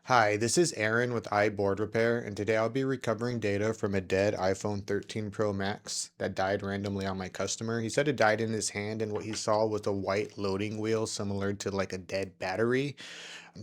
Hi, this is Aaron with iBoard Repair, and today I'll be recovering data from a dead iPhone 13 Pro Max that died randomly on my customer. He said it died in his hand, and what he saw was a white loading wheel similar to like a dead battery,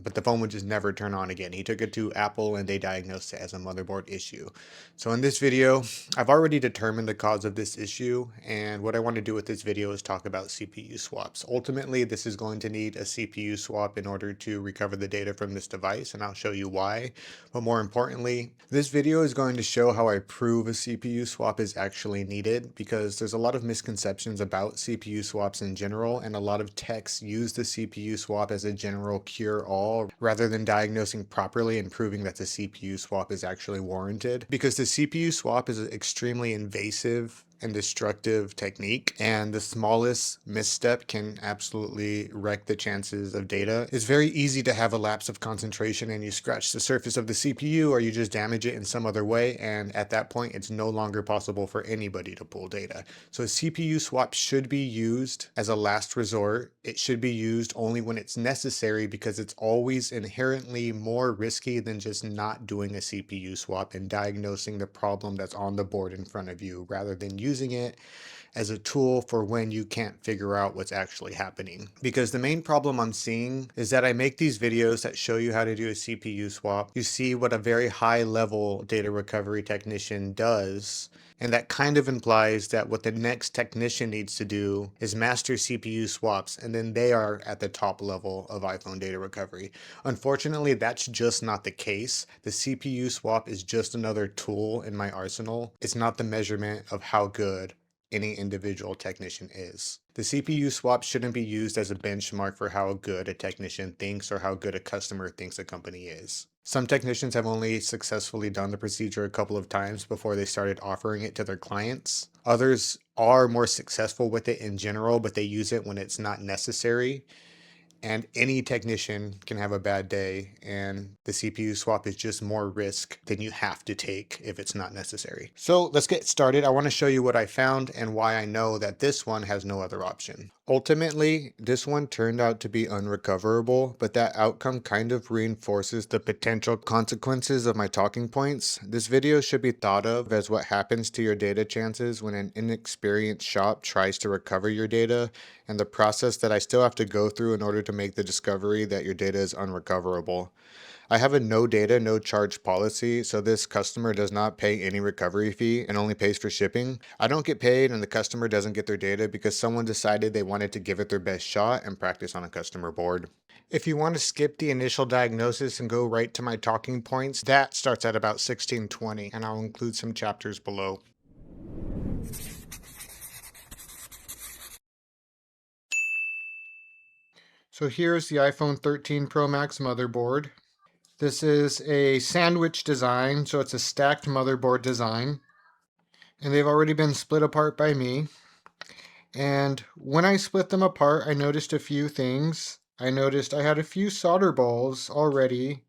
but the phone would just never turn on again. He took it to Apple and they diagnosed it as a motherboard issue. So in this video, I've already determined the cause of this issue, and what I want to do with this video is talk about CPU swaps. Ultimately, this is going to need a CPU swap in order to recover the data from this device, and I'll show you why. But more importantly, this video is going to show how I prove a CPU swap is actually needed, because there's a lot of misconceptions about CPU swaps in general, and a lot of techs use the CPU swap as a general cure-all rather than diagnosing properly and proving that the CPU swap is actually warranted. Because the CPU swap is an extremely invasive and destructive technique, and the smallest misstep can absolutely wreck the chances of data. It's very easy to have a lapse of concentration and you scratch the surface of the CPU or you just damage it in some other way, and at that point it's no longer possible for anybody to pull data. So a CPU swap should be used as a last resort. It should be used only when it's necessary, because it's always inherently more risky than just not doing a CPU swap and diagnosing the problem that's on the board in front of you, rather than using it as a tool for when you can't figure out what's actually happening. Because the main problem I'm seeing is that I make these videos that show you how to do a CPU swap. You see what a very high level data recovery technician does, and that kind of implies that what the next technician needs to do is master CPU swaps, and then they are at the top level of iPhone data recovery. Unfortunately, that's just not the case. The CPU swap is just another tool in my arsenal. It's not the measurement of how good any individual technician is. The CPU swap shouldn't be used as a benchmark for how good a technician thinks or how good a customer thinks a company is. Some technicians have only successfully done the procedure a couple of times before they started offering it to their clients. Others are more successful with it in general, but they use it when it's not necessary. And any technician can have a bad day, and the CPU swap is just more risk than you have to take if it's not necessary. So let's get started. I want to show you what I found and why I know that this one has no other option. Ultimately, this one turned out to be unrecoverable, but that outcome kind of reinforces the potential consequences of my talking points. This video should be thought of as what happens to your data chances when an inexperienced shop tries to recover your data, and the process that I still have to go through in order to make the discovery that your data is unrecoverable. I have a no data, no charge policy, so this customer does not pay any recovery fee and only pays for shipping. I don't get paid and the customer doesn't get their data because someone decided they wanted to give it their best shot and practice on a customer board. If you want to skip the initial diagnosis and go right to my talking points, that starts at about 1620, and I'll include some chapters below. So here's the iPhone 13 Pro Max motherboard. This is a sandwich design, so it's a stacked motherboard design, and they've already been split apart by me. And when I split them apart, I noticed a few things. I noticed I had a few solder balls already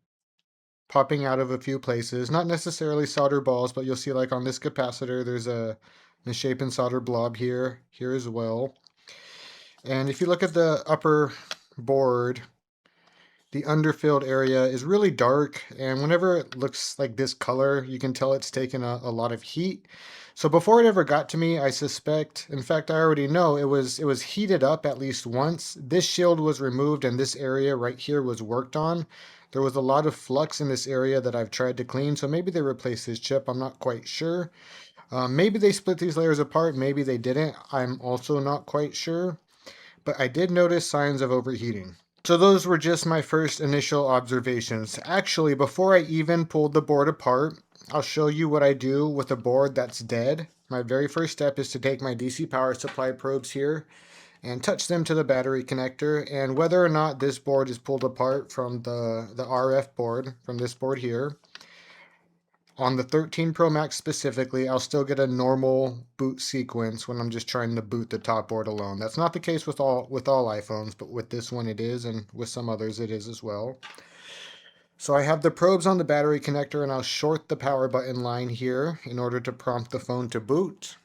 popping out of a few places. Not necessarily solder balls, but you'll see like on this capacitor, there's a misshapen solder blob here as well. And if you look at the upper board, the underfilled area is really dark, and whenever it looks like this color, you can tell it's taken a lot of heat. So before it ever got to me, I suspect, in fact, I already know it was heated up at least once. This shield was removed and this area right here was worked on. There was a lot of flux in this area that I've tried to clean, so maybe they replaced this chip. I'm not quite sure. Maybe they split these layers apart, maybe they didn't. I'm also not quite sure, but I did notice signs of overheating. So those were just my first initial observations. Actually, before I even pulled the board apart, I'll show you what I do with a board that's dead. My very first step is to take my DC power supply probes here and touch them to the battery connector, and whether or not this board is pulled apart from the RF board, from this board here, on the 13 Pro Max specifically, I'll still get a normal boot sequence when I'm just trying to boot the top board alone. That's not the case with all iPhones, but with this one it is, and with some others it is as well. So I have the probes on the battery connector, and I'll short the power button line here in order to prompt the phone to boot.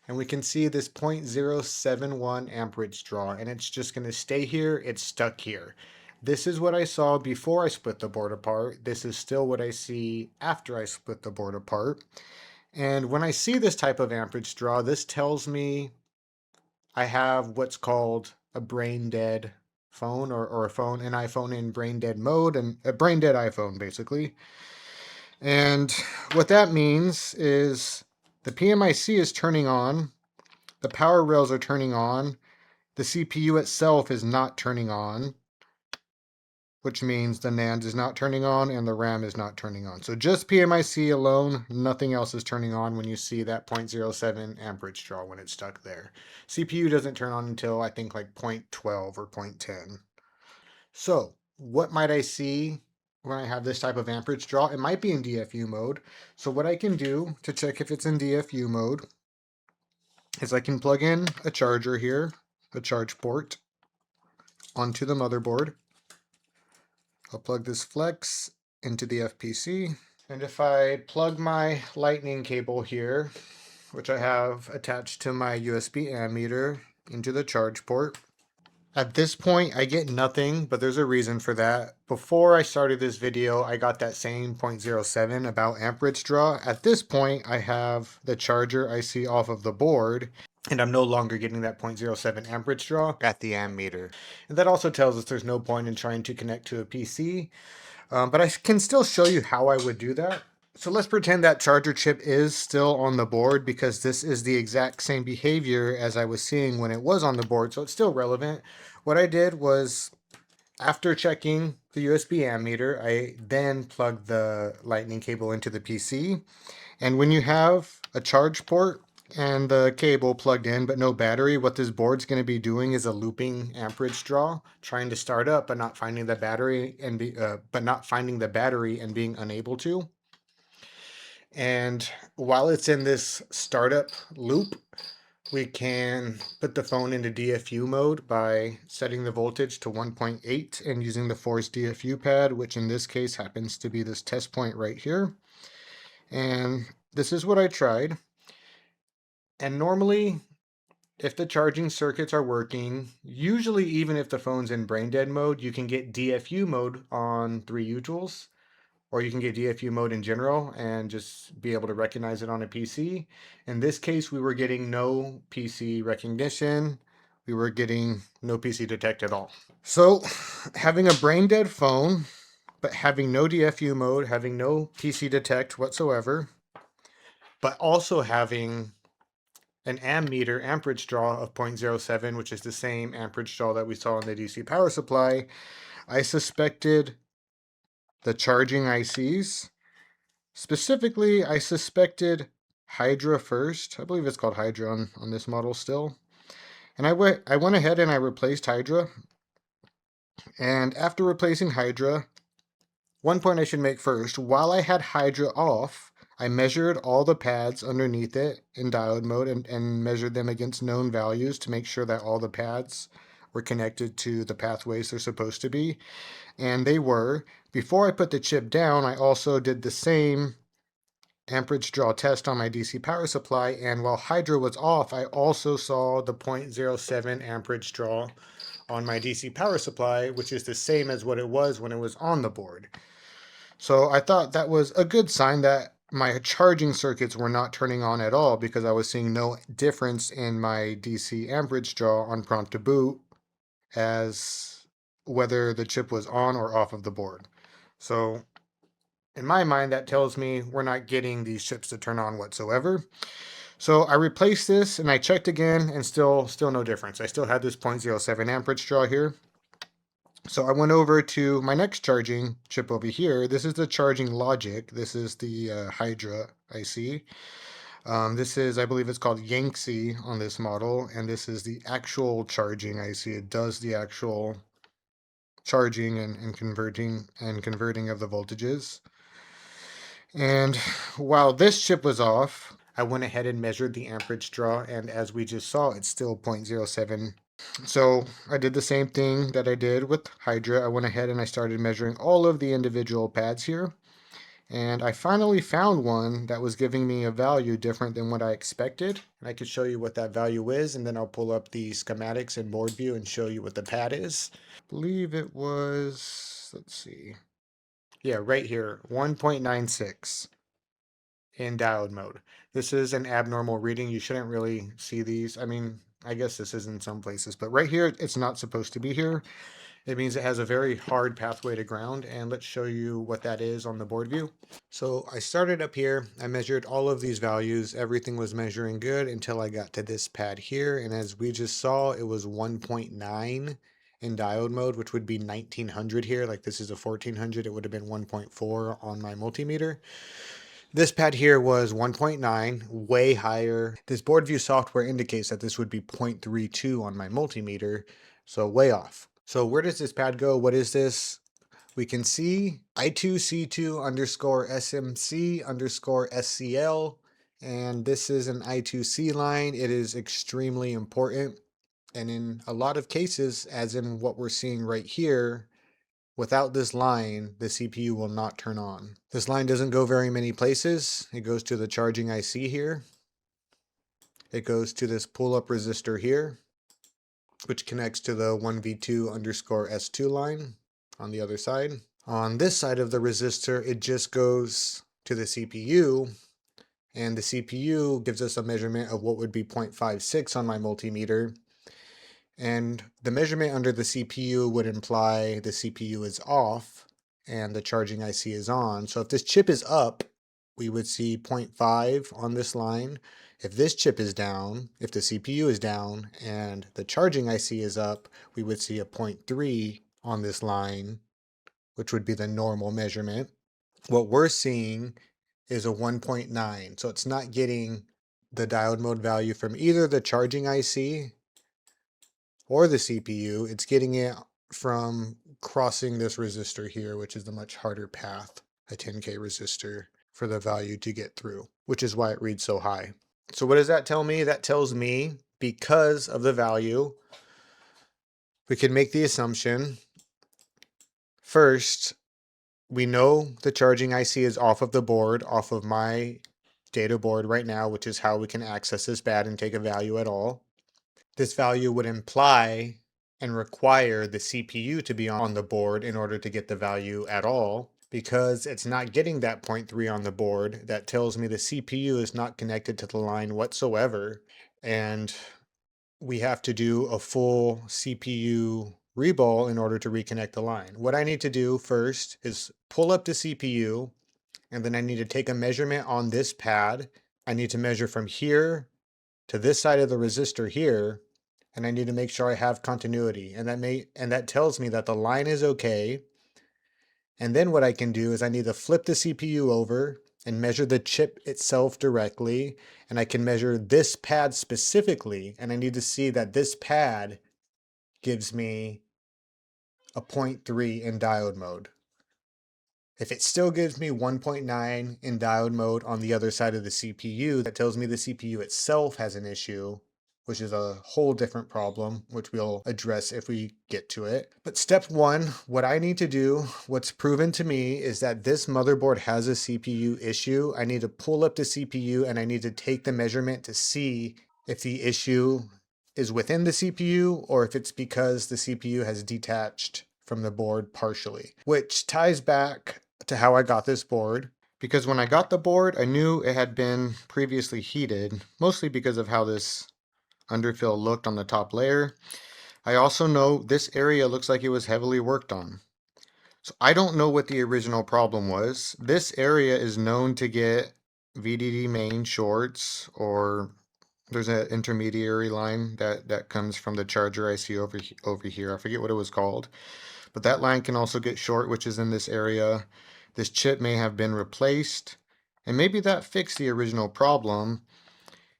And we can see this 0.071 amperage draw, and it's just going to stay here. It's stuck here. This is what I saw before I split the board apart. This is still what I see after I split the board apart. And when I see this type of amperage draw, this tells me I have what's called a brain dead phone, or a phone, an iPhone in brain dead mode, and a brain dead iPhone basically. And what that means is the PMIC is turning on, the power rails are turning on, the CPU itself is not turning on, which means the NAND is not turning on and the RAM is not turning on. So just PMIC alone, nothing else is turning on when you see that 0.07 amperage draw when it's stuck there. CPU doesn't turn on until I think like 0.12 or 0.10. So what might I see when I have this type of amperage draw? It might be in DFU mode. So what I can do to check if it's in DFU mode is I can plug in a charger here, a charge port, onto the motherboard. I'll plug this flex into the FPC. And if I plug my lightning cable here, which I have attached to my USB ammeter, into the charge port, at this point I get nothing, but there's a reason for that. Before I started this video, I got that same 0.07 about amperage draw. At this point, I have the charger IC off of the board, and I'm no longer getting that 0.07 amperage draw at the ammeter. And that also tells us there's no point in trying to connect to a PC. But I can still show you how I would do that. So let's pretend that charger chip is still on the board, because this is the exact same behavior as I was seeing when it was on the board, so it's still relevant. What I did was, after checking the USB ammeter, I then plugged the lightning cable into the PC. And when you have a charge port and the cable plugged in but no battery, what this board's going to be doing is a looping amperage draw, trying to start up but not finding the battery and being unable to. And while it's in this startup loop, we can put the phone into DFU mode by setting the voltage to 1.8 and using the force DFU pad, which in this case happens to be this test point right here. And this is what I tried. And normally, if the charging circuits are working, usually even if the phone's in brain dead mode, you can get DFU mode on 3U tools, or you can get DFU mode in general and just be able to recognize it on a PC. In this case, we were getting no PC recognition. We were getting no PC detect at all. So having a brain dead phone, but having no DFU mode, having no PC detect whatsoever, but also having an ammeter amperage draw of 0.07, which is the same amperage draw that we saw in the DC power supply, I suspected the charging ICs. Specifically, I suspected Hydra first. I believe it's called Hydra on this model still. And I went ahead and I replaced Hydra. And after replacing Hydra, one point I should make first, while I had Hydra off, I measured all the pads underneath it in diode mode and measured them against known values to make sure that all the pads were connected to the pathways they're supposed to be. And they were. Before I put the chip down, I also did the same amperage draw test on my DC power supply, and while Hydra was off, I also saw the 0.07 amperage draw on my DC power supply, which is the same as what it was when it was on the board. So I thought that was a good sign that my charging circuits were not turning on at all, because I was seeing no difference in my DC amperage draw on prompt to boot as whether the chip was on or off of the board. So in my mind, that tells me we're not getting these chips to turn on whatsoever. So I replaced this and I checked again, and still no difference. I still had this 0.07 amperage draw here. So I went over to my next charging chip over here. This is the charging logic. This is the Hydra IC. This is, I believe it's called Yangtze on this model, and this is the actual charging IC. It does the actual charging and converting of the voltages. And while this chip was off, I went ahead and measured the amperage draw, and as we just saw, it's still 0.07. So I did the same thing that I did with Hydra. I went ahead and I started measuring all of the individual pads here. And I finally found one that was giving me a value different than what I expected. And I could show you what that value is, and then I'll pull up the schematics in board view and show you what the pad is. I believe it was, let's see. Yeah, right here, 1.96 in diode mode. This is an abnormal reading. You shouldn't really see these. I mean, I guess this is in some places, but right here, it's not supposed to be here. It means it has a very hard pathway to ground, and let's show you what that is on the board view. So I started up here, I measured all of these values, everything was measuring good until I got to this pad here, and as we just saw, it was 1.9 in diode mode, which would be 1900 here, like this is a 1400, it would have been 1.4 on my multimeter. This pad here was 1.9, way higher. This board view software indicates that this would be 0.32 on my multimeter, so way off. So where does this pad go? What is this? We can see I2C2 underscore SMC underscore SCL, and this is an I2C line. It is extremely important. And in a lot of cases, as in what we're seeing right here, without this line, the CPU will not turn on. This line doesn't go very many places. It goes to the charging IC here. It goes to this pull-up resistor here, which connects to the 1V2 underscore S2 line on the other side. On this side of the resistor, it just goes to the CPU, and the CPU gives us a measurement of what would be 0.56 on my multimeter. And the measurement under the CPU would imply the CPU is off and the charging IC is on. So if this chip is up, we would see 0.5 on this line. If this chip is down, if the CPU is down and the charging IC is up, we would see a 0.3 on this line, which would be the normal measurement. What we're seeing is a 1.9. So it's not getting the diode mode value from either the charging IC or the CPU, it's getting it from crossing this resistor here, which is the much harder path, a 10K resistor, for the value to get through, which is why it reads so high. So what does that tell me? That tells me because of the value, we can make the assumption, first, we know the charging IC is off of the board, off of my data board right now, which is how we can access this pad and take a value at all. This value would imply and require the CPU to be on the board in order to get the value at all. Because it's not getting that 0.3 on the board, that tells me the CPU is not connected to the line whatsoever. And we have to do a full CPU reball in order to reconnect the line. What I need to do first is pull up the CPU, and then I need to take a measurement on this pad. I need to measure from here to this side of the resistor here, and I need to make sure I have continuity. And that tells me that the line is okay. And then what I can do is I need to flip the CPU over and measure the chip itself directly. And I can measure this pad specifically. And I need to see that this pad gives me a 0.3 in diode mode. If it still gives me 1.9 in diode mode on the other side of the CPU, that tells me the CPU itself has an issue, which is a whole different problem, which we'll address if we get to it. But step one, what I need to do, what's proven to me is that this motherboard has a CPU issue. I need to pull up the CPU and I need to take the measurement to see if the issue is within the CPU or if it's because the CPU has detached from the board partially, which ties back to how I got this board. Because when I got the board, I knew it had been previously heated, mostly because of how this underfill looked on the top layer. I also know this area looks like it was heavily worked on. So I don't know what the original problem was. This area is known to get VDD main shorts, or there's an intermediary line that comes from the charger IC over here. I forget what it was called. But that line can also get short, which is in this area. This chip may have been replaced, and maybe that fixed the original problem.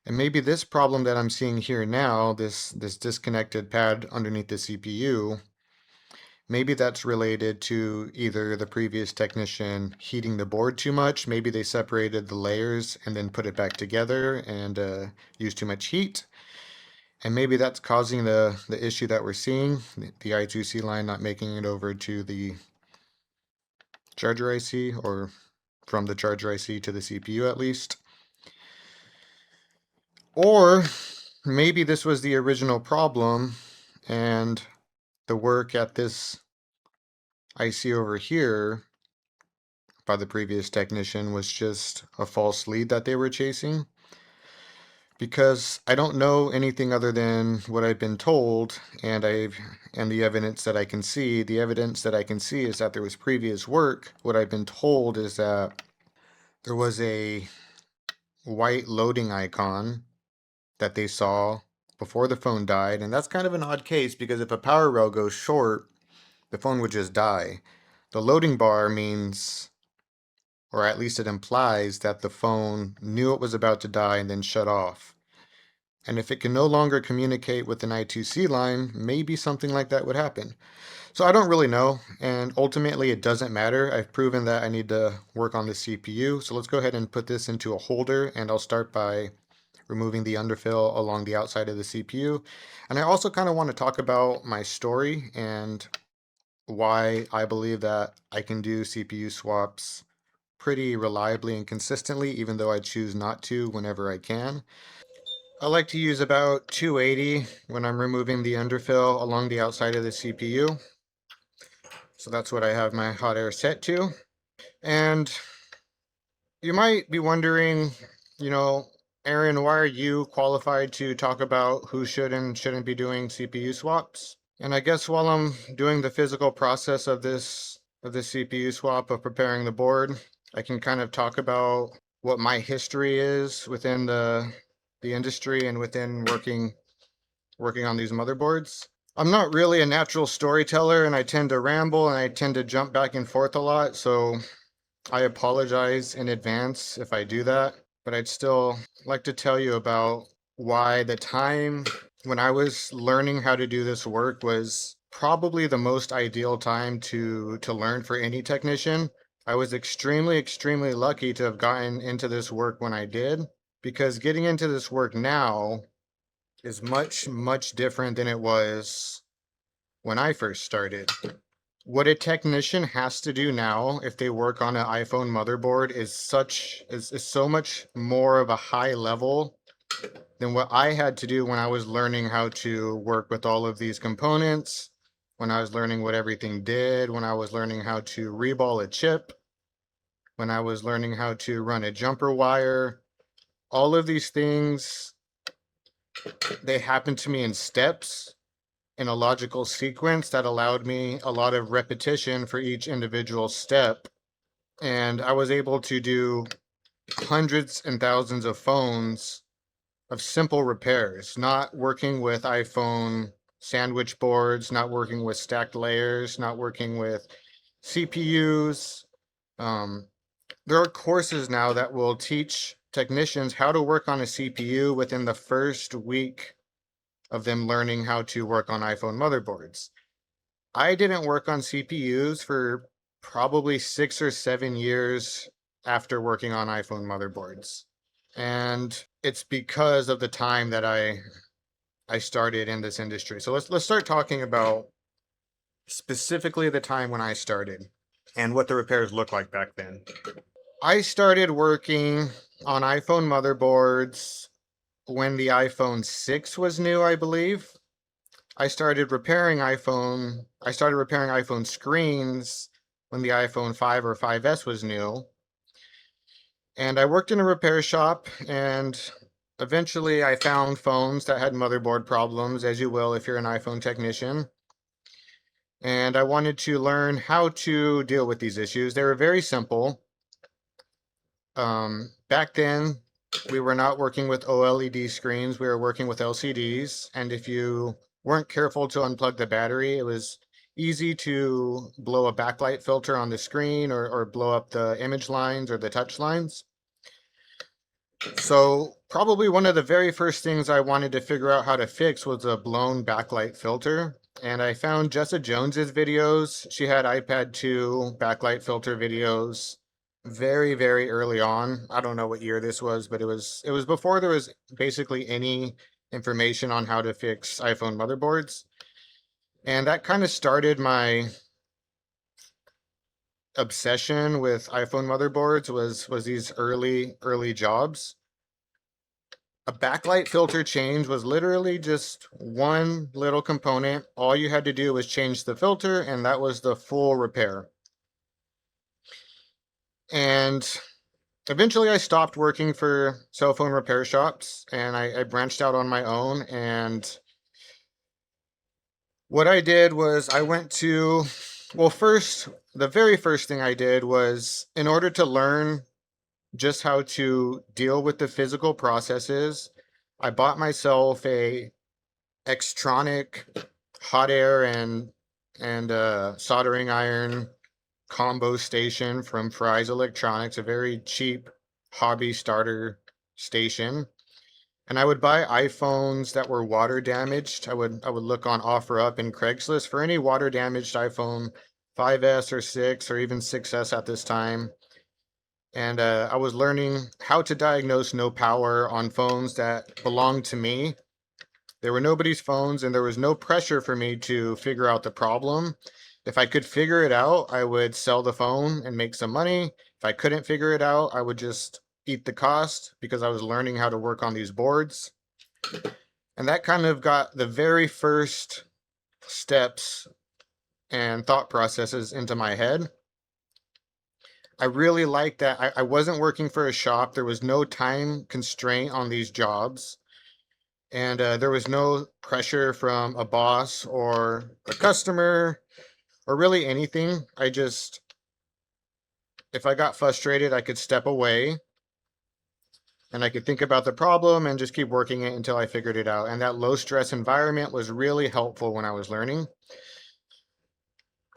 And maybe this problem that I'm seeing here now, this disconnected pad underneath the CPU, maybe that's related to either the previous technician heating the board too much. Maybe they separated the layers and then put it back together and used too much heat. And maybe that's causing the issue that we're seeing, the I2C line not making it over to the charger IC or from the charger IC to the CPU at least. Or maybe this was the original problem and the work at this IC over here by the previous technician was just a false lead that they were chasing. Because I don't know anything other than what I've been told, and the evidence that I can see. The evidence that I can see is that there was previous work. What I've been told is that there was a white loading icon that they saw before the phone died, and that's kind of an odd case because if a power rail goes short, the phone would just die. The loading bar means, or at least it implies, that the phone knew it was about to die and then shut off. And if it can no longer communicate with an I2C line, maybe something like that would happen. So I don't really know, and ultimately it doesn't matter. I've proven that I need to work on the CPU. So let's go ahead and put this into a holder, and I'll start by removing the underfill along the outside of the CPU. And I also kind of want to talk about my story and why I believe that I can do CPU swaps pretty reliably and consistently, even though I choose not to whenever I can. I like to use about 280 when I'm removing the underfill along the outside of the CPU. So that's what I have my hot air set to. And you might be wondering, you know, Aaron, why are you qualified to talk about who should and shouldn't be doing CPU swaps? And I guess while I'm doing the physical process of this CPU swap of preparing the board, I can kind of talk about what my history is within the industry and within working on these motherboards. I'm not really a natural storyteller and I tend to ramble and I tend to jump back and forth a lot, so I apologize in advance if I do that, but I'd still like to tell you about why the time when I was learning how to do this work was probably the most ideal time to learn for any technician. I was extremely lucky to have gotten into this work when I did, because getting into this work now is much different than it was when I first started. What a technician has to do now if they work on an iPhone motherboard is so much more of a high level than what I had to do when I was learning how to work with all of these components, when I was learning what everything did, when I was learning how to reball a chip, when I was learning how to run a jumper wire. All of these things, they happened to me in steps in a logical sequence that allowed me a lot of repetition for each individual step. And I was able to do hundreds and thousands of phones of simple repairs, not working with iPhone sandwich boards, not working with stacked layers, not working with CPUs. Um, there are courses now that will teach technicians how to work on a CPU within the first week of them learning how to work on iPhone motherboards. I didn't work on CPUs for probably 6 or 7 years after working on iPhone motherboards. And it's because of the time that I started in this industry. So let's start talking about specifically the time when I started and what the repairs looked like back then. I started working on iPhone motherboards when the iPhone 6 was new, I believe. I started repairing iPhone screens when the iPhone 5 or 5S was new. And I worked in a repair shop, and eventually I found phones that had motherboard problems, as you will if you're an iPhone technician. And I wanted to learn how to deal with these issues. They were very simple. Back then, we were not working with OLED screens, we were working with LCDs. And if you weren't careful to unplug the battery, it was easy to blow a backlight filter on the screen or blow up the image lines or the touch lines. So probably one of the very first things I wanted to figure out how to fix was a blown backlight filter. And I found Jessa Jones's videos. She had iPad 2 backlight filter videos very early on. I don't know what year this was, but it was before there was basically any information on how to fix iPhone motherboards. And that kind of started obsession with iPhone motherboards was these early jobs. A backlight filter change was literally just one little component. All you had to do was change the filter, and that was the full repair. And eventually I stopped working for cell phone repair shops, and I branched out on my own. And what I did was I went to, well, first, the very first thing I did was, in order to learn just how to deal with the physical processes, I bought myself a Xtronic hot air and soldering iron combo station from Fry's Electronics, a very cheap hobby starter station. And I would buy iPhones that were water damaged. I would look on OfferUp and Craigslist for any water damaged iPhone 5S or 6 or even 6S at this time. And I was learning how to diagnose no power on phones that belonged to me. There were nobody's phones, and there was no pressure for me to figure out the problem. If I could figure it out, I would sell the phone and make some money. If I couldn't figure it out, I would just eat the cost because I was learning how to work on these boards. And that kind of got the very first steps and thought processes into my head. I really liked that I wasn't working for a shop. There was no time constraint on these jobs. And there was no pressure from a boss or a customer or really anything. If I got frustrated, I could step away and I could think about the problem and just keep working it until I figured it out. And that low stress environment was really helpful when I was learning.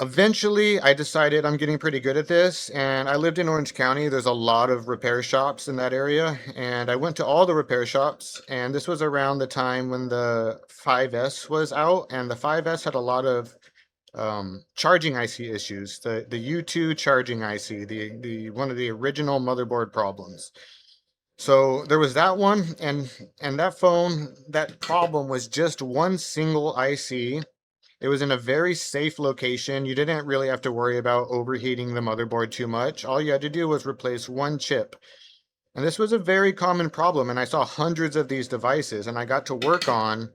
Eventually, I decided I'm getting pretty good at this, and I lived in Orange County. There's a lot of repair shops in that area, and I went to all the repair shops, and this was around the time when the 5S was out, and the 5S had a lot of charging IC issues. The U2 charging IC, the one of the original motherboard problems. So there was that one, and that phone, that problem was just one single IC. It was in a very safe location. You didn't really have to worry about overheating the motherboard too much. All you had to do was replace one chip. And this was a very common problem. And I saw hundreds of these devices, and I got to work on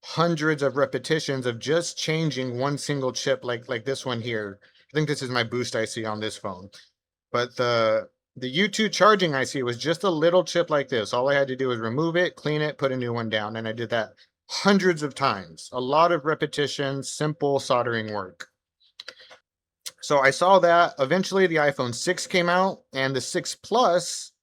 hundreds of repetitions of just changing one single chip like this one here. I think this is my boost IC on this phone. But the U2 charging IC was just a little chip like this. All I had to do was remove it, clean it, put a new one down. And I did that hundreds of times, a lot of repetition, simple soldering work. So I saw that. Eventually the iPhone 6 came out, and the 6 Plus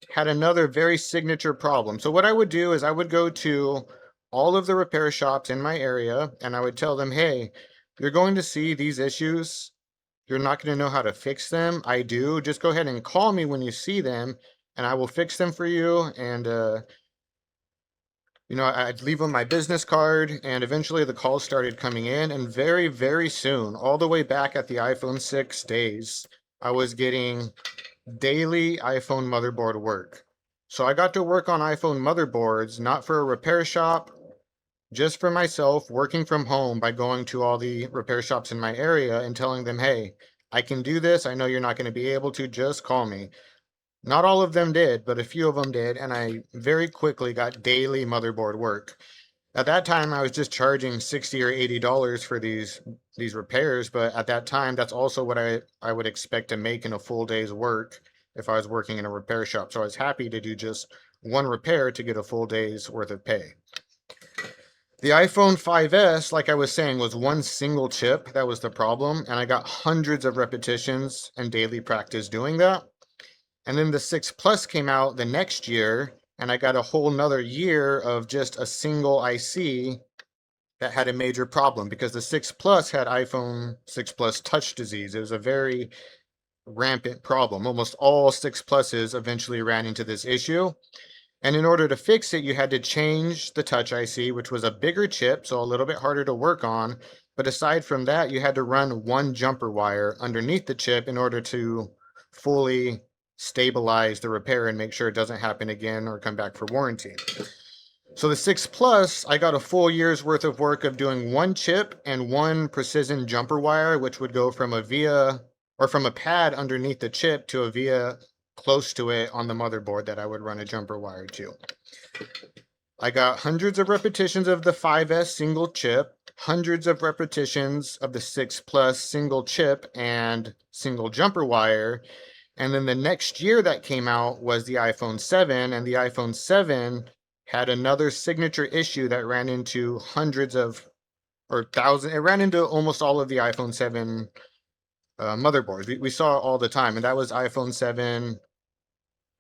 had another very signature problem. So what I would do is I would go to all of the repair shops in my area, and I would tell them, hey, you're going to see these issues. You're not going to know how to fix them. I do. Just go ahead and call me when you see them, and I will fix them for you. And I'd leave them my business card, and eventually the calls started coming in, and very, very soon, all the way back at the iPhone 6 days, I was getting daily iPhone motherboard work. So I got to work on iPhone motherboards, not for a repair shop, just for myself, working from home by going to all the repair shops in my area and telling them, hey, I can do this. I know you're not going to be able to, just call me. Not all of them did, but a few of them did, and I very quickly got daily motherboard work. At that time, I was just charging $60 or $80 for these repairs, but at that time, that's also what I would expect to make in a full day's work if I was working in a repair shop. So I was happy to do just one repair to get a full day's worth of pay. The iPhone 5S, like I was saying, was one single chip. That was the problem, and I got hundreds of repetitions and daily practice doing that. And then the 6 Plus came out the next year, and I got a whole nother year of just a single IC that had a major problem because the 6 Plus had iPhone 6 Plus touch disease. It was a very rampant problem. Almost all 6 Pluses eventually ran into this issue. And in order to fix it, you had to change the touch IC, which was a bigger chip, so a little bit harder to work on. But aside from that, you had to run one jumper wire underneath the chip in order to fully stabilize the repair and make sure it doesn't happen again or come back for warranty. So the 6 Plus, I got a full year's worth of work of doing one chip and one precision jumper wire, which would go from a via or from a pad underneath the chip to a via close to it on the motherboard that I would run a jumper wire to. I got hundreds of repetitions of the 5S single chip, hundreds of repetitions of the 6 Plus single chip and single jumper wire. And then the next year that came out was the iPhone 7, and the iPhone 7 had another signature issue that ran into hundreds of or thousands. It ran into almost all of the iPhone 7 motherboards. We saw it all the time, and that was iPhone 7.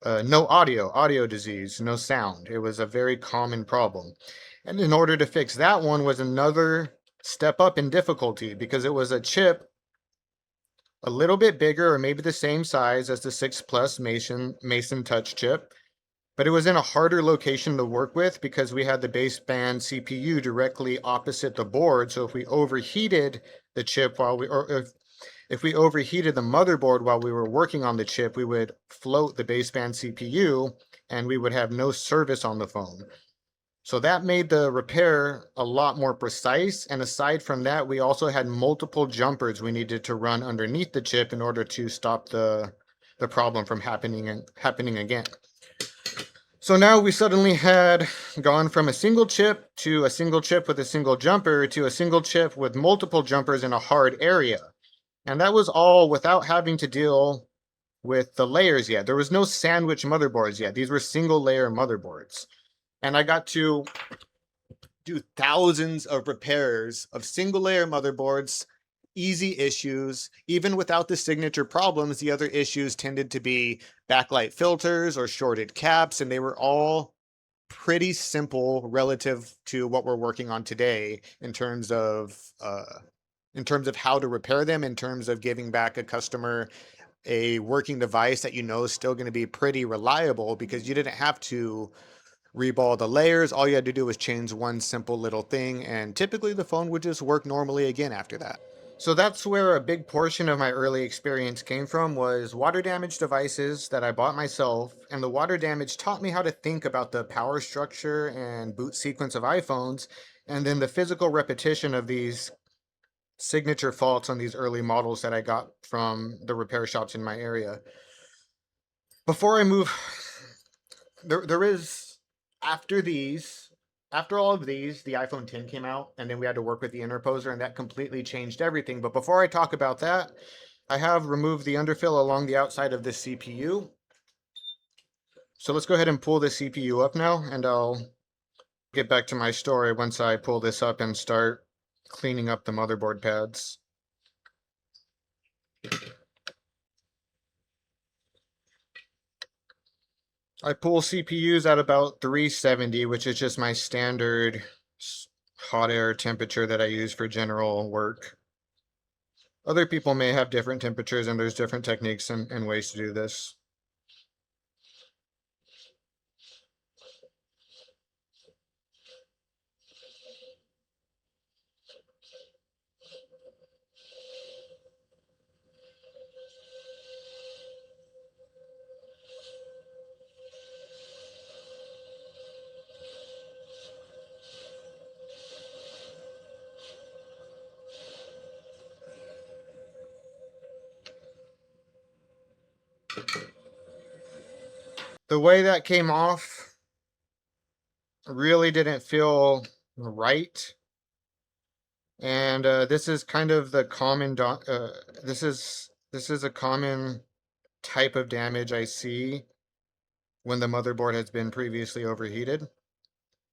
No audio disease, no sound. It was a very common problem. And in order to fix that one was another step up in difficulty because it was a chip a little bit bigger or maybe the same size as the 6 Plus Mason Touch chip, but it was in a harder location to work with because we had the baseband CPU directly opposite the board. So if we overheated the chip if we overheated the motherboard while we were working on the chip, we would float the baseband CPU and we would have no service on the phone. So that made the repair a lot more precise. And aside from that, we also had multiple jumpers we needed to run underneath the chip in order to stop the problem from happening again. So now we suddenly had gone from a single chip to a single chip with a single jumper to a single chip with multiple jumpers in a hard area. And that was all without having to deal with the layers yet. There was no sandwich motherboards yet. These were single layer motherboards. And I got to do thousands of repairs of single layer motherboards, easy issues. Even without the signature problems, the other issues tended to be backlight filters or shorted caps, and they were all pretty simple relative to what we're working on today in terms of how to repair them, in terms of giving back a customer a working device that you know is still going to be pretty reliable because you didn't have to reball the layers. All you had to do was change one simple little thing, and typically the phone would just work normally again after that. So that's where a big portion of my early experience came from, was water damage devices that I bought myself, and the water damage taught me how to think about the power structure and boot sequence of iPhones, and then the physical repetition of these signature faults on these early models that I got from the repair shops in my area. Before I move, there is after these, after all of these, the iPhone 10 came out, and then we had to work with the interposer, and that completely changed everything. But before I talk about that, I have removed the underfill along the outside of the CPU. So let's go ahead and pull the CPU up now, and I'll get back to my story once I pull this up and start cleaning up the motherboard pads. I pull CPUs at about 370, which is just my standard hot air temperature that I use for general work. Other people may have different temperatures, and there's different techniques and ways to do this. The way that came off really didn't feel right. And this is kind of the common this is a common type of damage I see when the motherboard has been previously overheated.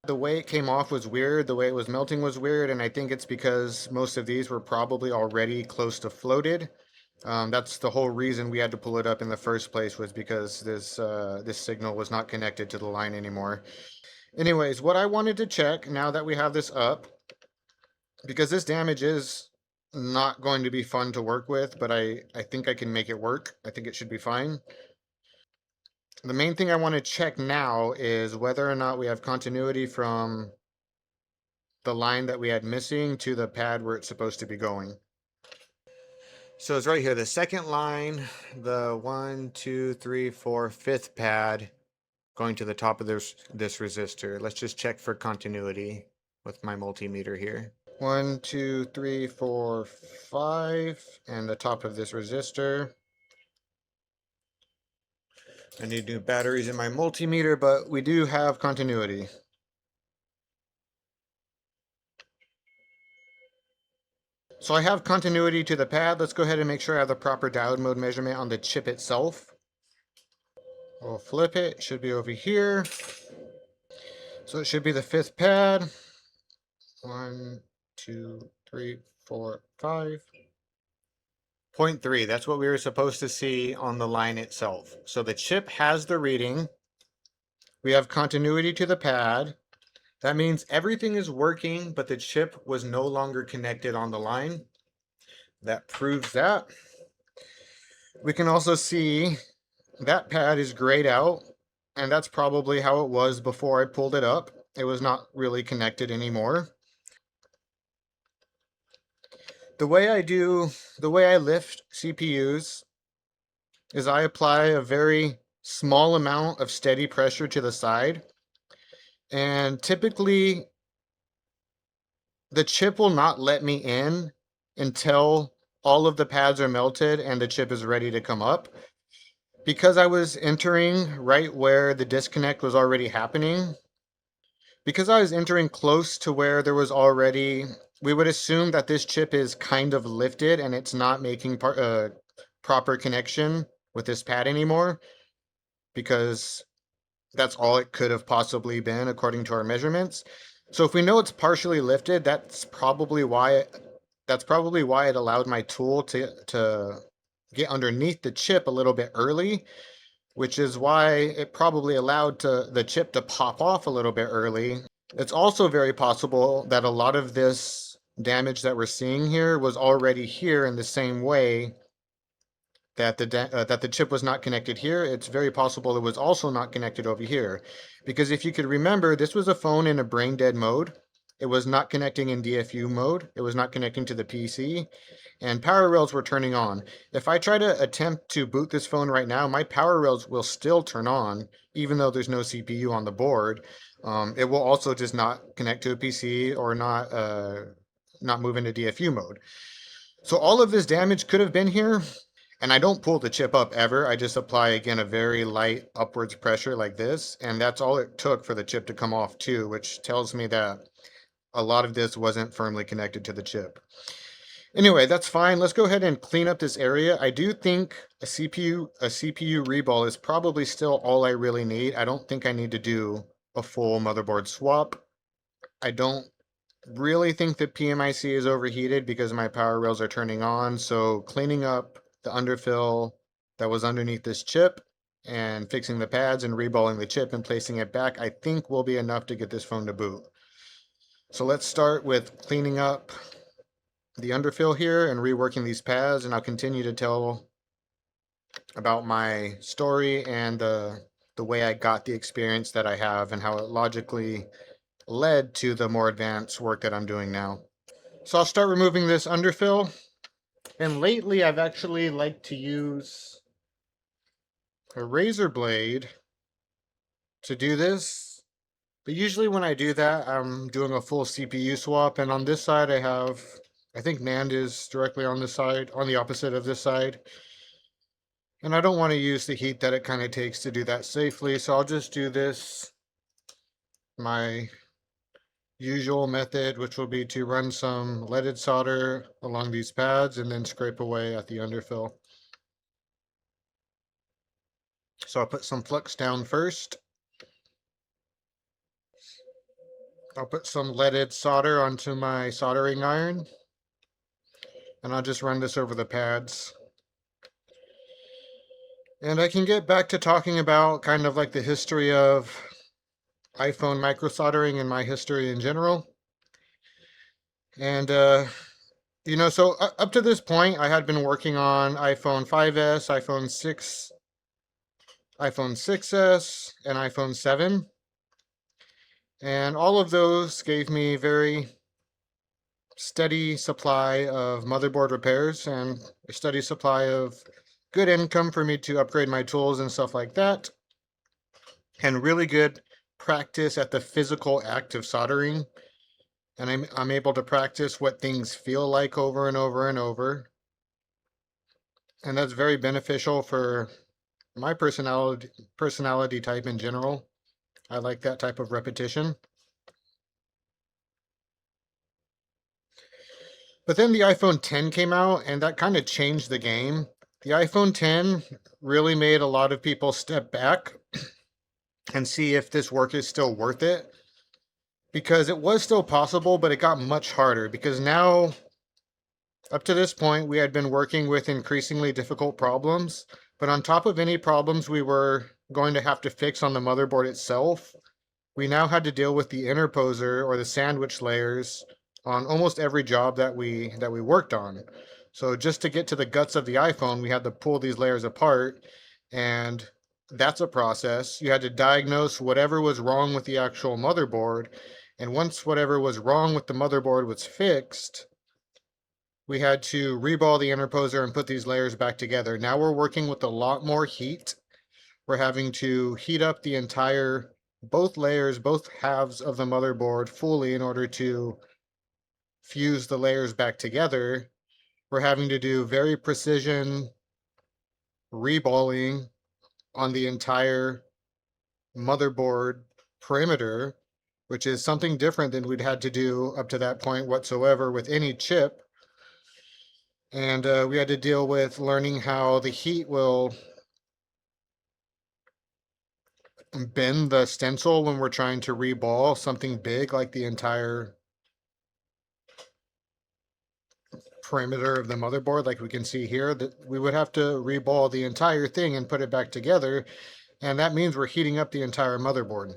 The way it came off was weird, the way it was melting was weird, and I think it's because most of these were probably already close to floated. That's the whole reason we had to pull it up in the first place, was because this signal was not connected to the line anymore. Anyways, what I wanted to check now that we have this up, because this damage is not going to be fun to work with, but I think I can make it work. I think it should be fine. The main thing I want to check now is whether or not we have continuity from the line that we had missing to the pad where it's supposed to be going. So it's right here, the second line, the 1, 2, 3, 4, fifth pad going to the top of this resistor. Let's just check for continuity with my multimeter here. One, two, three, four, five, and the top of this resistor. I need new batteries in my multimeter, but we do have continuity. So I have continuity to the pad. Let's go ahead and make sure I have the proper diode mode measurement on the chip itself. We'll flip it. It should be over here. So it should be the fifth pad. One, two, three, four, five. 0.3, that's what we were supposed to see on the line itself. So the chip has the reading. We have continuity to the pad. That means everything is working, but the chip was no longer connected on the line. That proves that. We can also see that pad is grayed out, and that's probably how it was before I pulled it up. It was not really connected anymore. The way I lift CPUs is I apply a very small amount of steady pressure to the side, and typically the chip will not let me in until all of the pads are melted and the chip is ready to come up. Because I was entering right where the disconnect was already happening, because I was entering close to where there was already, we would assume that this chip is kind of lifted and it's not making proper connection with this pad anymore, because that's all it could have possibly been according to our measurements. So if we know it's partially lifted, that's probably why it allowed my tool to get underneath the chip a little bit early, which is why it probably allowed the chip to pop off a little bit early. It's also very possible that a lot of this damage that we're seeing here was already here in the same way that the chip was not connected here. It's very possible it was also not connected over here. Because if you could remember, this was a phone in a brain dead mode. It was not connecting in DFU mode. It was not connecting to the PC, and power rails were turning on. If I try to attempt to boot this phone right now, my power rails will still turn on, even though there's no CPU on the board. It will also just not connect to a PC or not move into DFU mode. So all of this damage could have been here, and I don't pull the chip up ever. I just apply, again, a very light upwards pressure like this, and that's all it took for the chip to come off too, which tells me that a lot of this wasn't firmly connected to the chip. Anyway, that's fine. Let's go ahead and clean up this area. I do think a CPU reball is probably still all I really need. I don't think I need to do a full motherboard swap. I don't really think the PMIC is overheated because my power rails are turning on, so cleaning up the underfill that was underneath this chip and fixing the pads and reballing the chip and placing it back, I think will be enough to get this phone to boot. So let's start with cleaning up the underfill here and reworking these pads, and I'll continue to tell about my story and the way I got the experience that I have and how it logically led to the more advanced work that I'm doing now. So I'll start removing this underfill. And lately I've actually liked to use a razor blade to do this. But usually when I do that, I'm doing a full CPU swap. And on this side I think NAND is directly on this side, on the opposite of this side. And I don't want to use the heat that it kind of takes to do that safely. So I'll just do this my usual method, which will be to run some leaded solder along these pads and then scrape away at the underfill. So I'll put some flux down first. I'll put some leaded solder onto my soldering iron, and I'll just run this over the pads. And I can get back to talking about kind of like the history of iPhone micro soldering and my history in general. And so up to this point, I had been working on iPhone 5S, iPhone 6, iPhone 6S, and iPhone 7. And all of those gave me very steady supply of motherboard repairs and a steady supply of good income for me to upgrade my tools and stuff like that, and really good practice at the physical act of soldering. and I'm able to practice what things feel like over and over and over. And that's very beneficial for my personality type in general. I like that type of repetition. But then the iPhone 10 came out, and that kind of changed the game. The iPhone 10 really made a lot of people step back and see if this work is still worth it, because it was still possible, but it got much harder because now, up to this point, we had been working with increasingly difficult problems, but on top of any problems we were going to have to fix on the motherboard itself, we now had to deal with the interposer or the sandwich layers on almost every job that we worked on. So just to get to the guts of the iPhone, we had to pull these layers apart, and that's a process. You had to diagnose whatever was wrong with the actual motherboard, and once whatever was wrong with the motherboard was fixed, we had to reball the interposer and put these layers back together. Now we're working with a lot more heat. We're having to heat up the entire, both layers, both halves of the motherboard fully in order to fuse the layers back together. We're having to do very precision reballing on the entire motherboard perimeter, which is something different than we'd had to do up to that point whatsoever with any chip. And we had to deal with learning how the heat will bend the stencil when we're trying to reball something big like the entire perimeter of the motherboard, like we can see here, that we would have to reball the entire thing and put it back together. And that means we're heating up the entire motherboard.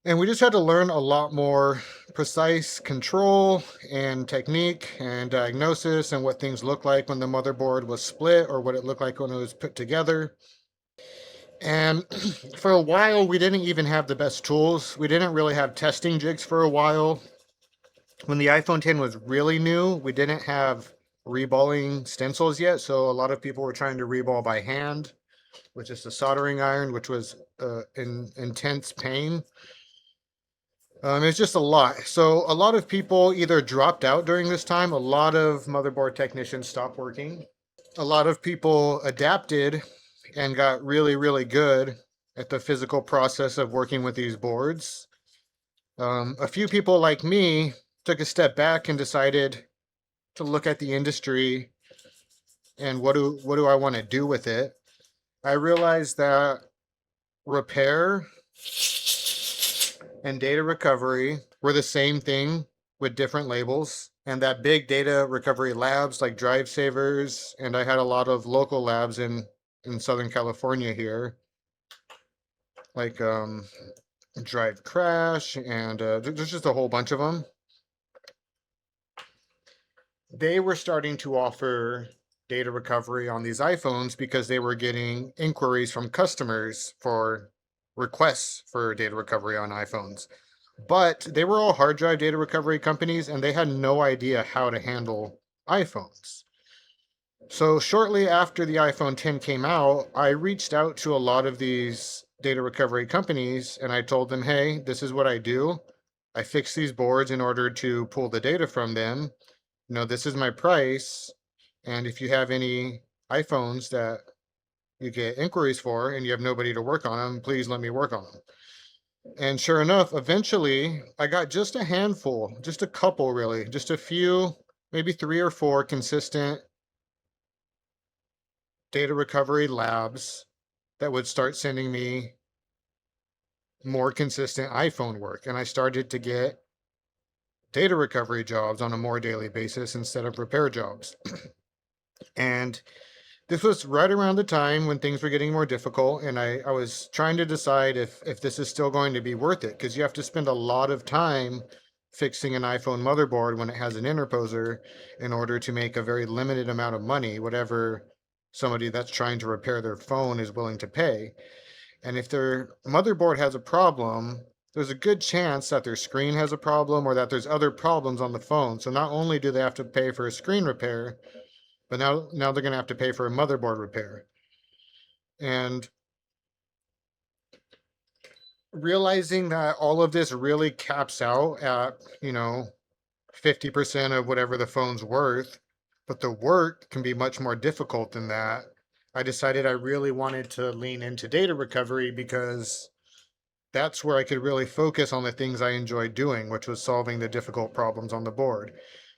And we just had to learn a lot more precise control and technique and diagnosis and what things look like when the motherboard was split or what it looked like when it was put together. And for a while, we didn't even have the best tools. We didn't really have testing jigs for a while. When the iPhone 10 was really new, we didn't have reballing stencils yet. So a lot of people were trying to reball by hand with just a soldering iron, which was intense pain. It's just a lot. So a lot of people either dropped out during this time. A lot of motherboard technicians stopped working. A lot of people adapted and got really, really good at the physical process of working with these boards. A few people like me took a step back and decided to look at the industry and what do I want to do with it. I realized that repair and data recovery were the same thing with different labels, and that big data recovery labs like Drive Savers, and I had a lot of local labs in Southern California here, like Drive Crash, and there's just a whole bunch of them. They were starting to offer data recovery on these iPhones because they were getting inquiries from customers for requests for data recovery on iPhones. But they were all hard drive data recovery companies and they had no idea how to handle iPhones. So shortly after the iPhone 10 came out, I reached out to a lot of these data recovery companies and I told them, hey, this is what I do. I fix these boards in order to pull the data from them. This is my price. And if you have any iPhones that you get inquiries for and you have nobody to work on them, please let me work on them. And sure enough, eventually I got just a handful, just a couple really, just a few, maybe 3 or 4 consistent data recovery labs that would start sending me more consistent iPhone work. And I started to get data recovery jobs on a more daily basis instead of repair jobs. And this was right around the time when things were getting more difficult, and I was trying to decide if this is still going to be worth it, because you have to spend a lot of time fixing an iPhone motherboard when it has an interposer in order to make a very limited amount of money, whatever somebody that's trying to repair their phone is willing to pay. And if their motherboard has a problem, there's a good chance that their screen has a problem or that there's other problems on the phone. So not only do they have to pay for a screen repair, but now they're going to have to pay for a motherboard repair. And realizing that all of this really caps out at, 50% of whatever the phone's worth, but the work can be much more difficult than that. I decided I really wanted to lean into data recovery because that's where I could really focus on the things I enjoyed doing, which was solving the difficult problems on the board.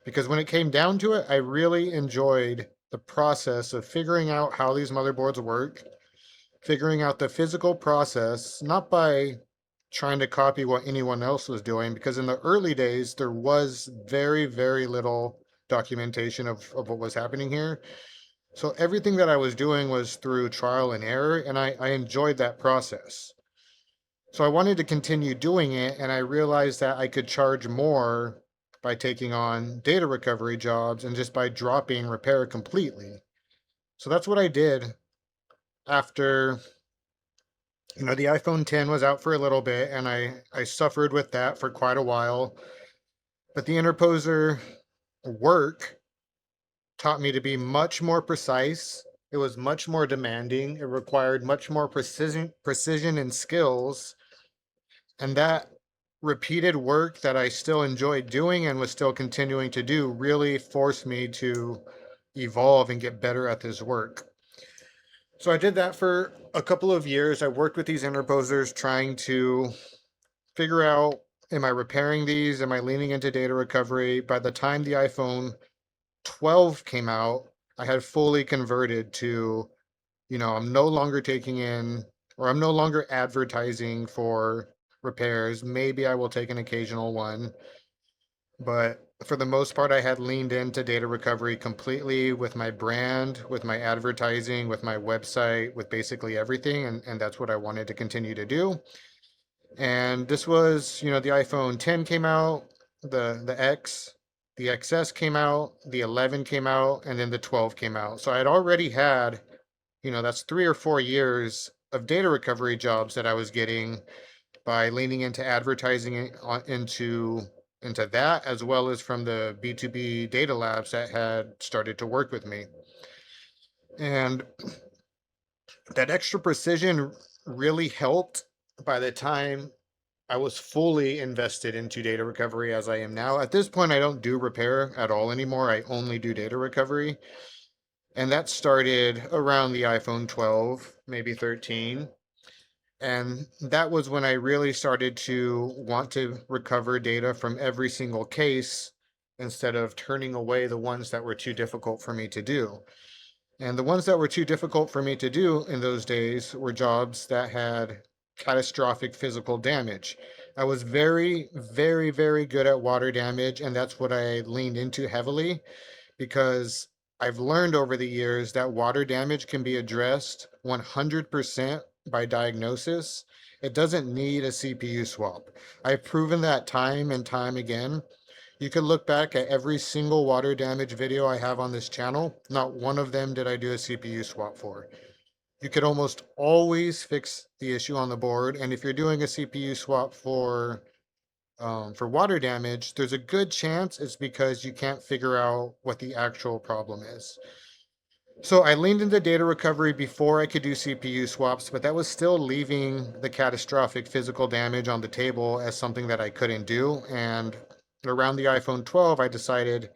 Because when it came down to it, I really enjoyed the process of figuring out how these motherboards work, figuring out the physical process, not by trying to copy what anyone else was doing, because in the early days, there was very, very little documentation of what was happening here. So everything that I was doing was through trial and error, and I enjoyed that process. So I wanted to continue doing it, and I realized that I could charge more by taking on data recovery jobs and just by dropping repair completely. So that's what I did after, the iPhone 10 was out for a little bit, and I suffered with that for quite a while. But the interposer work taught me to be much more precise. It was much more demanding. It required much more precision and skills. And that repeated work that I still enjoyed doing and was still continuing to do really forced me to evolve and get better at this work. So I did that for a couple of years. I worked with these interposers trying to figure out, am I repairing these? Am I leaning into data recovery? By the time the iPhone 12 came out, I had fully converted to, I'm no longer taking in, or I'm no longer advertising for repairs. Maybe I will take an occasional one, but for the most part, I had leaned into data recovery completely with my brand, with my advertising, with my website, with basically everything. And that's what I wanted to continue to do. And this was, the iPhone 10 came out, the X, the XS came out, the 11 came out, and then the 12 came out. So I had already had, that's 3 or 4 years of data recovery jobs that I was getting by leaning into advertising into that, as well as from the B2B data labs that had started to work with me. And that extra precision really helped by the time I was fully invested into data recovery as I am now. At this point, I don't do repair at all anymore. I only do data recovery. And that started around the iPhone 12, maybe 13. And that was when I really started to want to recover data from every single case instead of turning away the ones that were too difficult for me to do. And the ones that were too difficult for me to do in those days were jobs that had catastrophic physical damage. I was very, very, very good at water damage, and that's what I leaned into heavily because I've learned over the years that water damage can be addressed 100% by diagnosis. It doesn't need a CPU swap. I've proven that time and time again. You can look back at every single water damage video I have on this channel. Not one of them did I do a CPU swap for. You could almost always fix the issue on the board. And if you're doing a CPU swap for water damage, there's a good chance it's because you can't figure out what the actual problem is. So I leaned into data recovery before I could do CPU swaps, but that was still leaving the catastrophic physical damage on the table as something that I couldn't do. And around the iPhone 12, I decided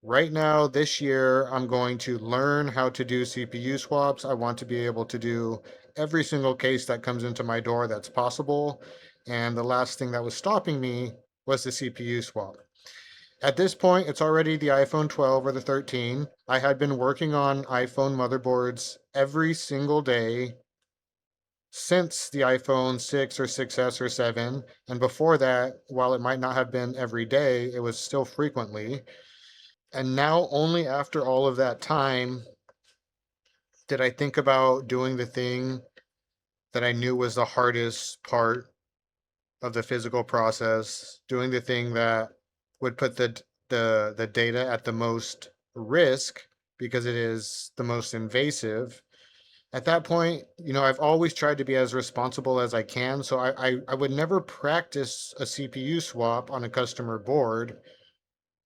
right now, this year, I'm going to learn how to do CPU swaps. I want to be able to do every single case that comes into my door that's possible. And the last thing that was stopping me was the CPU swap. At this point, it's already the iPhone 12 or the 13. I had been working on iPhone motherboards every single day since the iPhone 6 or 6S or 7. And before that, while it might not have been every day, it was still frequently. And now, only after all of that time, did I think about doing the thing that I knew was the hardest part of the physical process, doing the thing that would put the data at the most risk because it is the most invasive. At that point, I've always tried to be as responsible as I can. So I would never practice a CPU swap on a customer board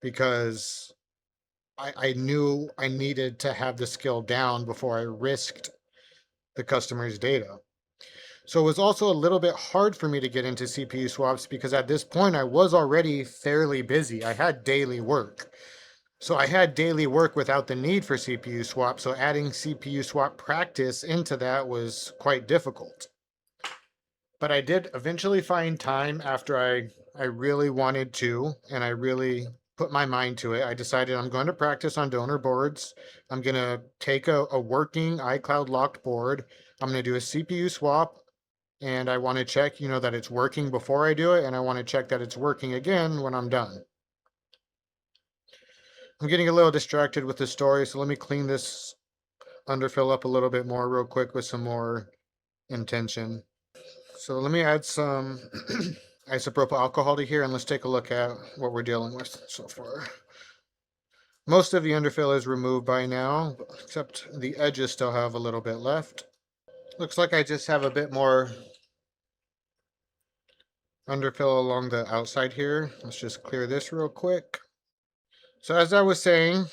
because I knew I needed to have the skill down before I risked the customer's data. So it was also a little bit hard for me to get into CPU swaps because at this point I was already fairly busy. I had daily work. So I had daily work without the need for CPU swap. So adding CPU swap practice into that was quite difficult. But I did eventually find time after I really wanted to, and I really put my mind to it. I decided I'm going to practice on donor boards. I'm going to take a working iCloud locked board. I'm going to do a CPU swap, and I want to check, that it's working before I do it, and I want to check that it's working again when I'm done. I'm getting a little distracted with the story, so let me clean this underfill up a little bit more real quick with some more intention. So let me add some isopropyl alcohol to here, and let's take a look at what we're dealing with so far. Most of the underfill is removed by now, except the edges still have a little bit left. Looks like I just have a bit more underfill along the outside here. Let's just clear this real quick. So as I was saying,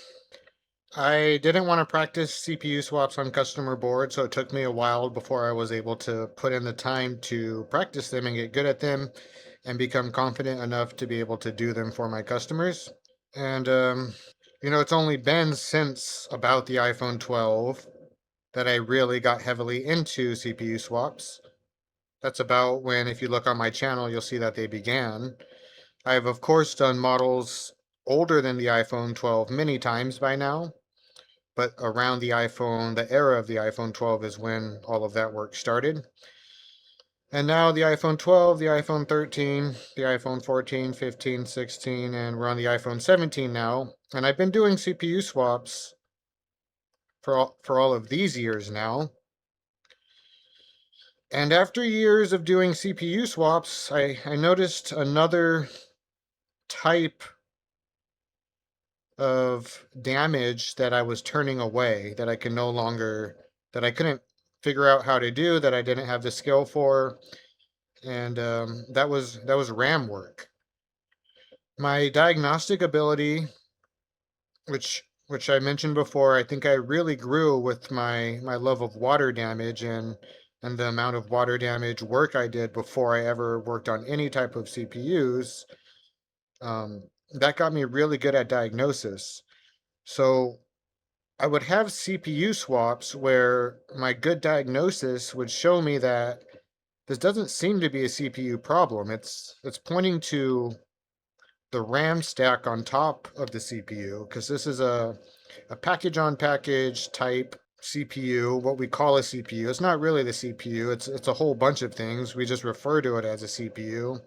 I didn't want to practice CPU swaps on customer boards, so it took me a while before I was able to put in the time to practice them and get good at them and become confident enough to be able to do them for my customers. And, it's only been since about the iPhone 12 that I really got heavily into CPU swaps. That's about when, if you look on my channel, you'll see that they began. I have, of course, done models older than the iPhone 12 many times by now, but around the era of the iPhone 12 is when all of that work started. And now the iPhone 12, the iPhone 13, the iPhone 14, 15, 16, and we're on the iPhone 17 now. And I've been doing CPU swaps for all of these years now. And after years of doing CPU swaps, I noticed another type of damage that I was turning away, that I can no longer, that I couldn't figure out how to do, that I didn't have the skill for, and that was RAM work. My diagnostic ability, which I mentioned before, I think I really grew with my love of water damage and the amount of water damage work I did before I ever worked on any type of CPUs. That got me really good at diagnosis. So I would have CPU swaps where my good diagnosis would show me that this doesn't seem to be a CPU problem. It's pointing to the RAM stack on top of the CPU, because this is a package on package type CPU, what we call a CPU. It's not really the CPU, it's a whole bunch of things. We just refer to it as a CPU.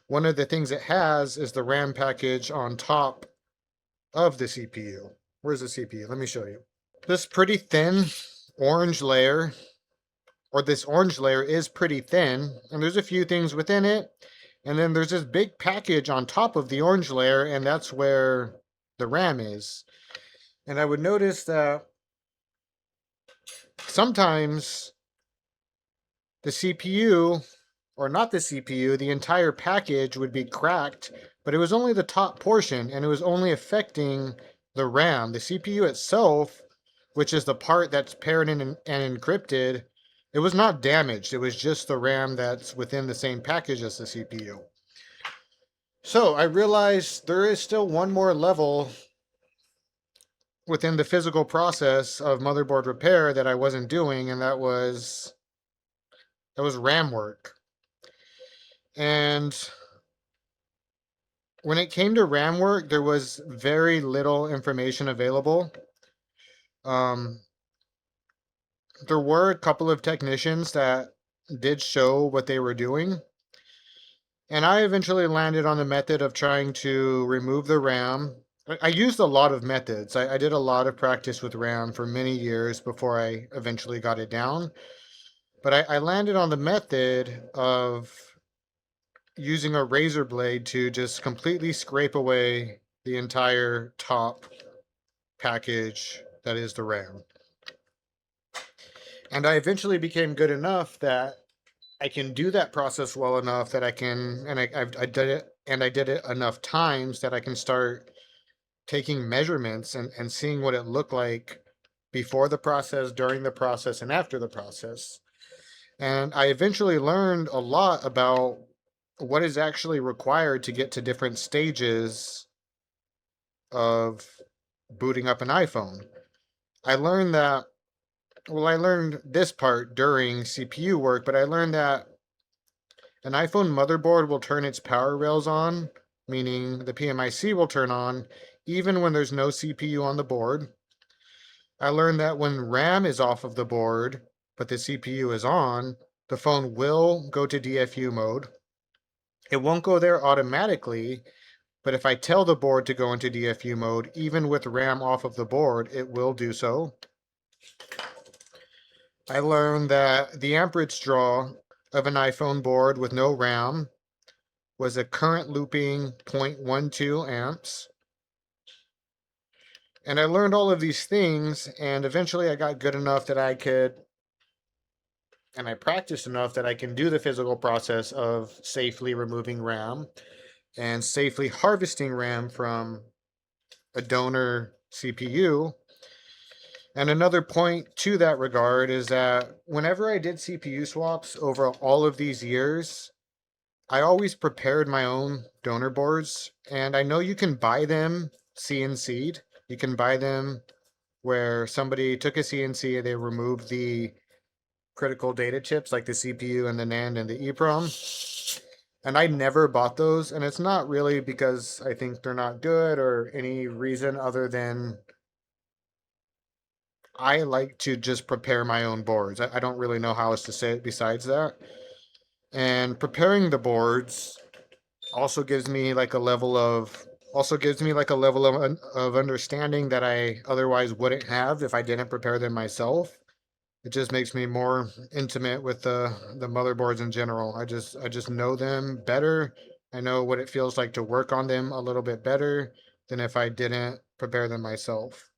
One of the things it has is the RAM package on top of the CPU. Where's the CPU? Let me show you. This pretty thin orange layer, or this orange layer is pretty thin, and there's a few things within it. And then there's this big package on top of the orange layer, and that's where the RAM is. And I would notice that sometimes the CPU, or not the CPU, the entire package would be cracked, but it was only the top portion, and it was only affecting the RAM. The CPU itself, which is the part that's paired in and encrypted, it was not damaged. It was just the RAM that's within the same package as the CPU. So I realized there is still one more level within the physical process of motherboard repair that I wasn't doing, and that was RAM work. And when it came to RAM work, there was very little information available. Um, there were a couple of technicians that did show what they were doing, and I eventually landed on the method of trying to remove the RAM. I used a lot of methods. I did a lot of practice with RAM for many years before I eventually got it down. But I landed on the method of using a razor blade to just completely scrape away the entire top package that is the RAM. And I eventually became good enough that I can do that process well enough that I can, and I did it, and I did it enough times that I can start taking measurements and seeing what it looked like before the process, during the process, and after the process. And I eventually learned a lot about what is actually required to get to different stages of booting up an iPhone. I learned that, well, I learned this part during CPU work, but I learned that an iPhone motherboard will turn its power rails on, meaning the PMIC will turn on even when there's no CPU on the board. I learned that when RAM is off of the board, but the CPU is on, the phone will go to DFU mode. It won't go there automatically, but if I tell the board to go into DFU mode, even with RAM off of the board, it will do so. I learned that the amperage draw of an iPhone board with no RAM was a current looping 0.12 amps. And I learned all of these things, and eventually I got good enough that I could, and I practiced enough that I can do the physical process of safely removing RAM and safely harvesting RAM from a donor CPU. And another point to that regard is that whenever I did CPU swaps over all of these years, I always prepared my own donor boards, and I know you can buy them CNC'd. You can buy them where somebody took a CNC and they removed the critical data chips like the CPU and the NAND and the EEPROM. And I never bought those, and it's not really because I think they're not good or any reason other than I like to just prepare my own boards. I don't really know how else to say it besides that. And preparing the boards also gives me like a level of of understanding that I otherwise wouldn't have if I didn't prepare them myself. It just makes me more intimate with the motherboards in general. I just know them better. I know what it feels like to work on them a little bit better than if I didn't prepare them myself.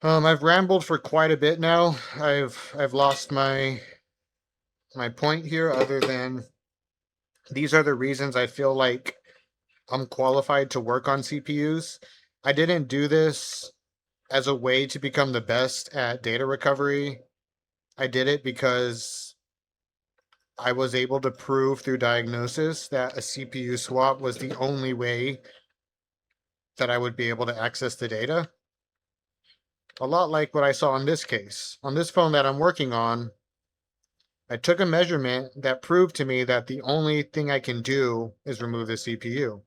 I've rambled for quite a bit now. I've lost my point here, other than these are the reasons I feel like I'm qualified to work on CPUs. I didn't do this as a way to become the best at data recovery. I did it because I was able to prove through diagnosis that a CPU swap was the only way that I would be able to access the data. A lot like what I saw in this case. On this phone that I'm working on, I took a measurement that proved to me that the only thing I can do is remove the CPU.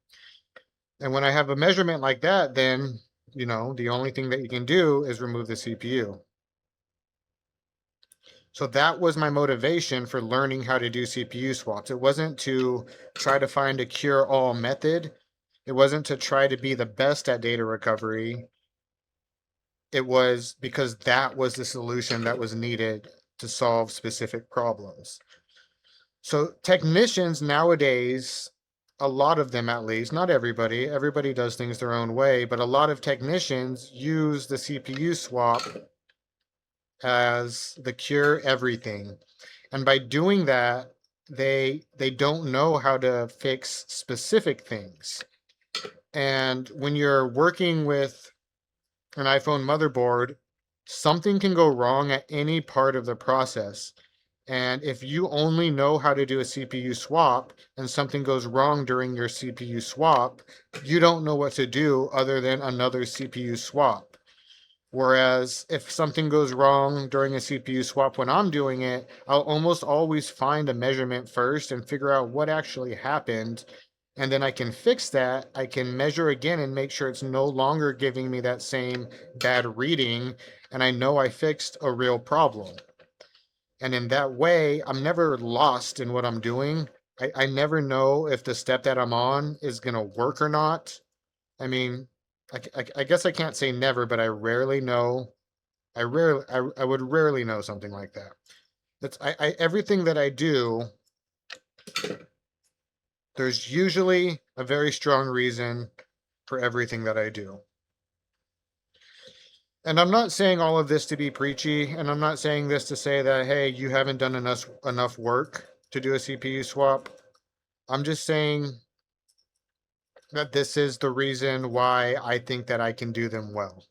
And when I have a measurement like that, then, the only thing that you can do is remove the CPU. So that was my motivation for learning how to do CPU swaps. It wasn't to try to find a cure-all method. It wasn't to try to be the best at data recovery. It was because that was the solution that was needed to solve specific problems. So technicians nowadays, a lot of them at least, not everybody, everybody does things their own way, but a lot of technicians use the CPU swap as the cure everything. And by doing that, they don't know how to fix specific things. And when you're working with an iPhone motherboard, something can go wrong at any part of the process. And if you only know how to do a CPU swap and something goes wrong during your CPU swap, you don't know what to do other than another CPU swap. Whereas if something goes wrong during a CPU swap when I'm doing it, I'll almost always find a measurement first and figure out what actually happened. And then I can fix that. I can measure again and make sure it's no longer giving me that same bad reading. And I know I fixed a real problem. And in that way, I'm never lost in what I'm doing. I never know if the step that I'm on is going to work or not. I mean, I guess I can't say never, but I rarely know. I would rarely know something like that. Everything that I do, there's usually a very strong reason for everything that I do. And I'm not saying all of this to be preachy, and I'm not saying this to say that, hey, you haven't done enough work to do a CPU swap. I'm just saying that this is the reason why I think that I can do them well.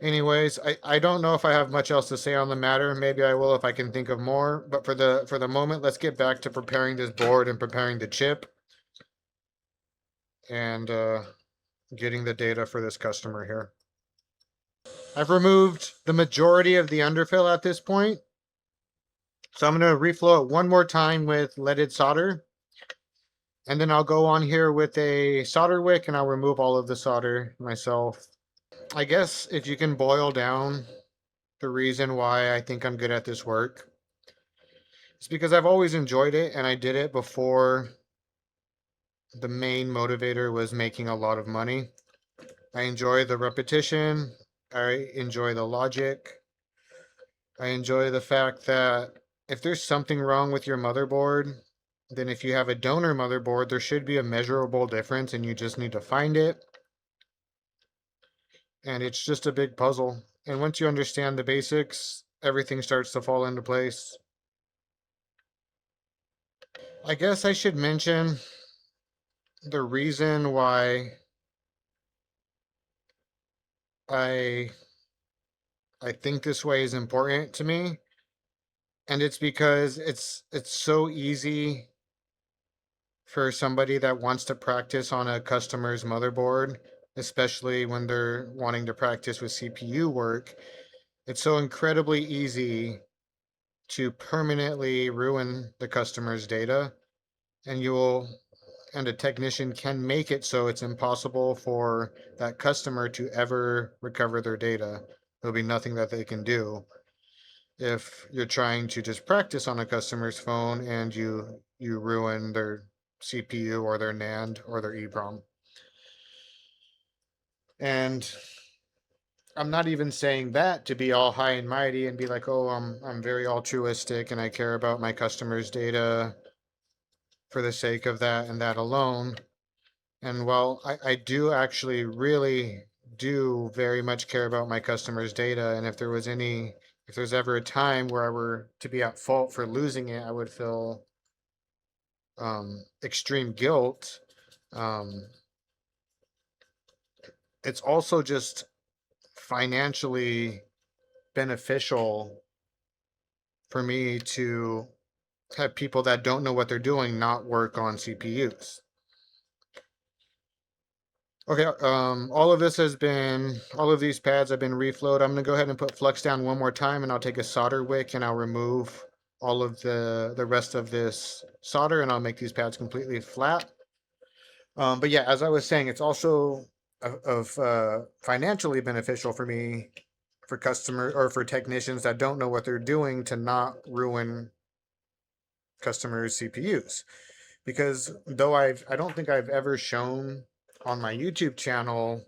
Anyways, I don't know if I have much else to say on the matter. Maybe I will if I can think of more. But for the moment, let's get back to preparing this board and preparing the chip and getting the data for this customer here. I've removed the majority of the underfill at this point. So I'm going to reflow it one more time with leaded solder. And then I'll go on here with a solder wick and I'll remove all of the solder myself. I guess if you can boil down the reason why I think I'm good at this work, it's because I've always enjoyed it and I did it before the main motivator was making a lot of money. I enjoy the repetition. I enjoy the logic. I enjoy the fact that if there's something wrong with your motherboard, then if you have a donor motherboard, there should be a measurable difference and you just need to find it. And it's just a big puzzle. And once you understand the basics, everything starts to fall into place. I guess I should mention the reason why I I think this way is important to me, and it's because it's so easy for somebody that wants to practice on a customer's motherboard, especially when they're wanting to practice with CPU work. It's so incredibly easy to permanently ruin the customer's data, and a technician can make it so it's impossible for that customer to ever recover their data. There'll be nothing that they can do if you're trying to just practice on a customer's phone and you ruin their CPU or their NAND or their EEPROM. And I'm not even saying that to be all high and mighty and be like, oh, I'm very altruistic and I care about my customers' data for the sake of that and that alone. And while I do actually really do very much care about my customers' data, and if there's ever a time where I were to be at fault for losing it, I would feel extreme guilt. Um, it's also just financially beneficial for me to have people that don't know what they're doing not work on CPUs. Okay, all of these pads have been reflowed. I'm gonna go ahead and put flux down one more time and I'll take a solder wick and I'll remove all of the rest of this solder and I'll make these pads completely flat. But yeah, as I was saying, it's also of financially beneficial for me, for customer or for technicians that don't know what they're doing to not ruin customers' CPUs. Because though I don't think I've ever shown on my YouTube channel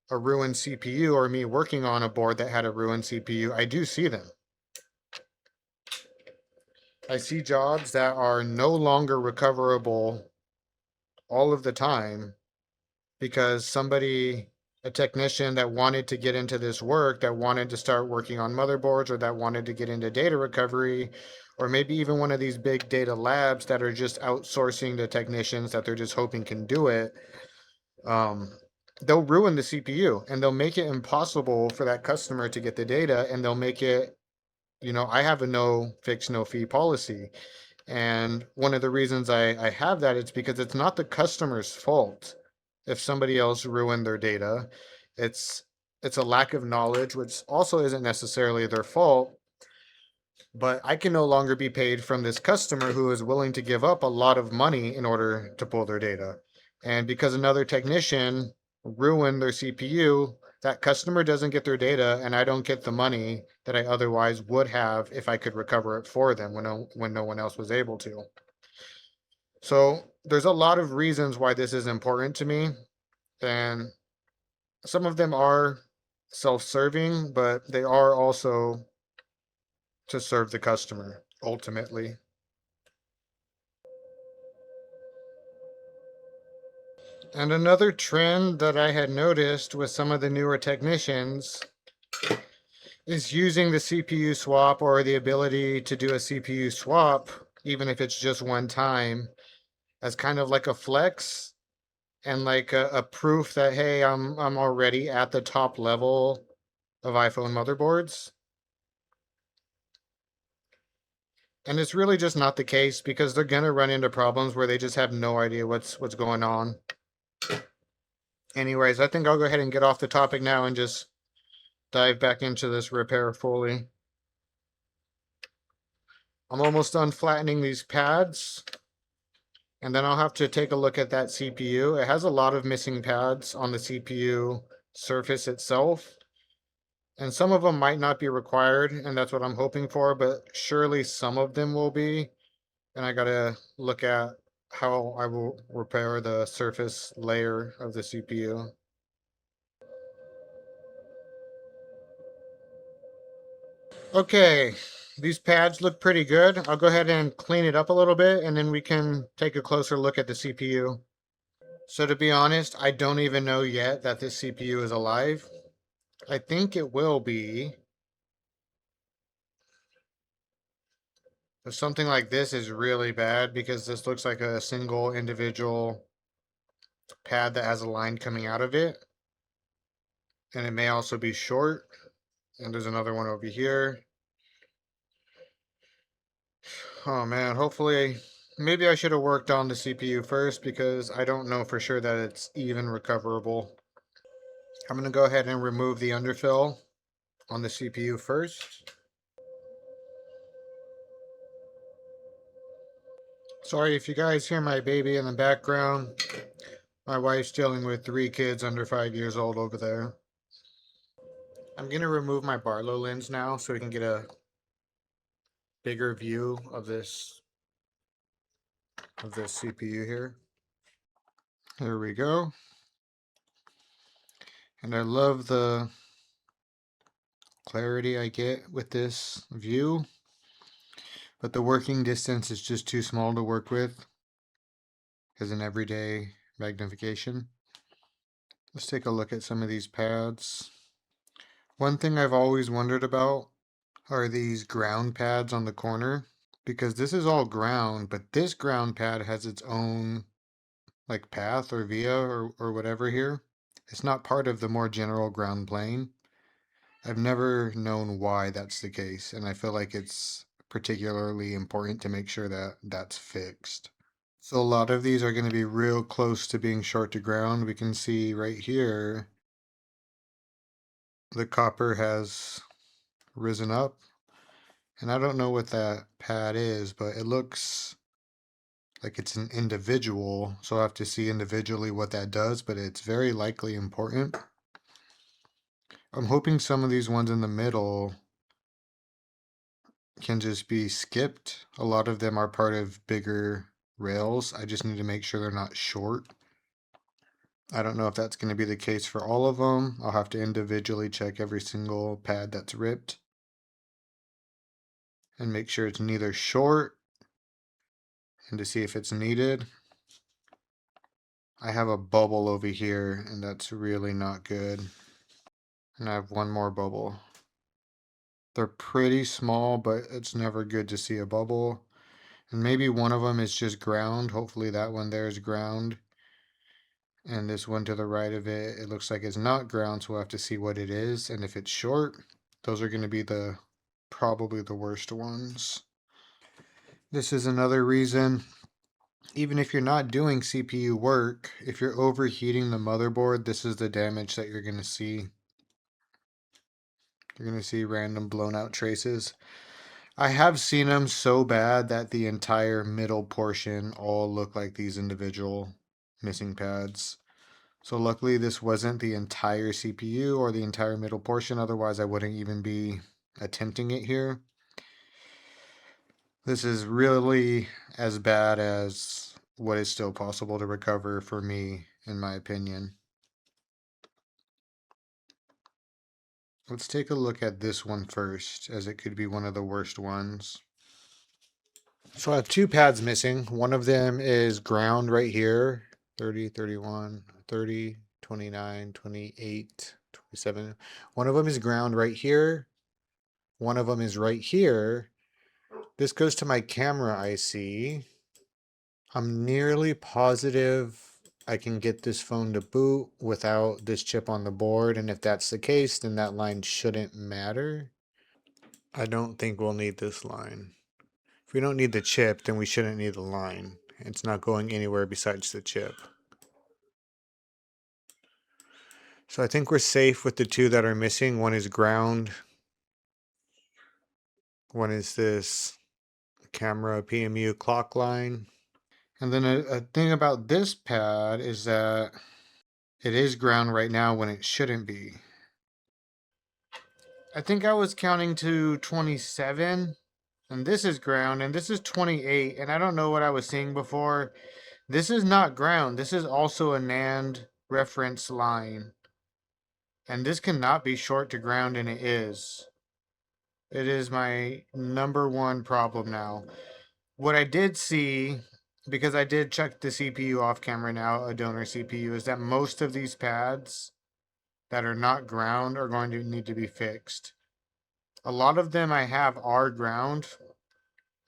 a ruined CPU or me working on a board that had a ruined CPU, I do see them. I see jobs that are no longer recoverable all of the time because a technician that wanted to get into this work, that wanted to start working on motherboards or that wanted to get into data recovery, or maybe even one of these big data labs that are just outsourcing the technicians that they're just hoping can do it, um, they'll ruin the CPU and they'll make it impossible for that customer to get the data and they'll make it, I have a no fix, no fee policy. And one of the reasons I have that is because it's not the customer's fault if somebody else ruined their data. It's it's a lack of knowledge, which also isn't necessarily their fault, but I can no longer be paid from this customer who is willing to give up a lot of money in order to pull their data. And because another technician ruined their CPU, that customer doesn't get their data and I don't get the money that I otherwise would have if I could recover it for them when no one else was able to. So there's a lot of reasons why this is important to me. And some of them are self-serving, but they are also to serve the customer ultimately. And another trend that I had noticed with some of the newer technicians is using the CPU swap or the ability to do a CPU swap, even if it's just one time, as kind of like a flex and like a proof that, hey, I'm already at the top level of iPhone motherboards. And it's really just not the case because they're gonna run into problems where they just have no idea what's going on. Anyways, I think I'll go ahead and get off the topic now and just dive back into this repair fully. I'm almost done flattening these pads, and then I'll have to take a look at that CPU. It has a lot of missing pads on the CPU surface itself, and some of them might not be required, and that's what I'm hoping for, but surely some of them will be. And I gotta look at how I will repair the surface layer of the CPU. Okay, these pads look pretty good. I'll go ahead and clean it up a little bit and then we can take a closer look at the CPU. So to be honest, I don't even know yet that this CPU is alive. I think it will be. But something like this is really bad because this looks like a single individual pad that has a line coming out of it. And it may also be short. And there's another one over here. Oh man, hopefully, maybe I should have worked on the CPU first because I don't know for sure that it's even recoverable. I'm gonna go ahead and remove the underfill on the CPU first. Sorry if you guys hear my baby in the background. My wife's dealing with 3 kids under 5 years old over there. I'm gonna remove my Barlow lens now so we can get a bigger view of this CPU here. There we go. And I love the clarity I get with this view, but the working distance is just too small to work with as an everyday magnification. Let's take a look at some of these pads. One thing I've always wondered about are these ground pads on the corner, because this is all ground, but this ground pad has its own like path or via or whatever here. It's not part of the more general ground plane. I've never known why that's the case, and I feel like it's particularly important to make sure that that's fixed. So a lot of these are going to be real close to being short to ground. We can see right here the copper has risen up, and I don't know what that pad is, but it looks like it's an individual, so I'll have to see individually what that does, but it's very likely important. I'm hoping some of these ones in the middle can just be skipped. A lot of them are part of bigger rails. I just need to make sure they're not short. I don't know if that's going to be the case for all of them. I'll have to individually check every single pad that's ripped and make sure it's neither short and to see if it's needed. I have a bubble over here and that's really not good. And I have one more bubble. They're pretty small, but it's never good to see a bubble. And maybe one of them is just ground. Hopefully that one there is ground. And this one to the right of it, it looks like it's not ground, so we'll have to see what it is. And if it's short, those are going to be probably the worst ones. This is another reason, even if you're not doing CPU work, if you're overheating the motherboard, this is the damage that you're going to see. You're going to see random blown out traces. I have seen them so bad that the entire middle portion all look like these individual missing pads. So luckily this wasn't the entire CPU or the entire middle portion, otherwise I wouldn't even be attempting it here. This is really as bad as what is still possible to recover for me, in my opinion. Let's take a look at this one first, as it could be one of the worst ones. So I have 2 pads missing. One of them is ground right here, 30, 31, 30, 29, 28, 27. One of them is ground right here. One of them is right here. This goes to my camera IC. I'm nearly positive I can get this phone to boot without this chip on the board, and if that's the case, then that line shouldn't matter. I don't think we'll need this line. If we don't need the chip, then we shouldn't need the line. It's not going anywhere besides the chip. So I think we're safe with the two that are missing. One is ground. One is this camera PMU clock line. And then a thing about this pad is that it is ground right now when it shouldn't be. I think I was counting to 27, and this is ground, and this is 28, and I don't know what I was seeing before. This is not ground. This is also a NAND reference line. And this cannot be short to ground, and it is. It is my number one problem now. What I did see, because I did check the CPU off camera now, a donor CPU, is that most of these pads that are not ground are going to need to be fixed. A lot of them I have are ground,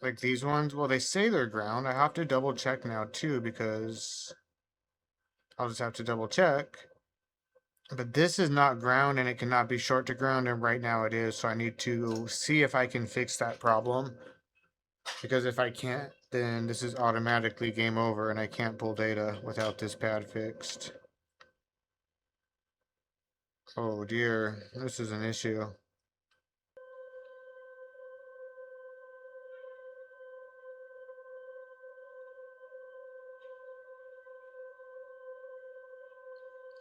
like these ones. Well, they say they're ground. I have to double check now too, because I'll just have to double check. But this is not ground and it cannot be short to ground, and right now it is, so I need to see if I can fix that problem. Because if I can't, then this is automatically game over and I can't pull data without this pad fixed. Oh dear, this is an issue.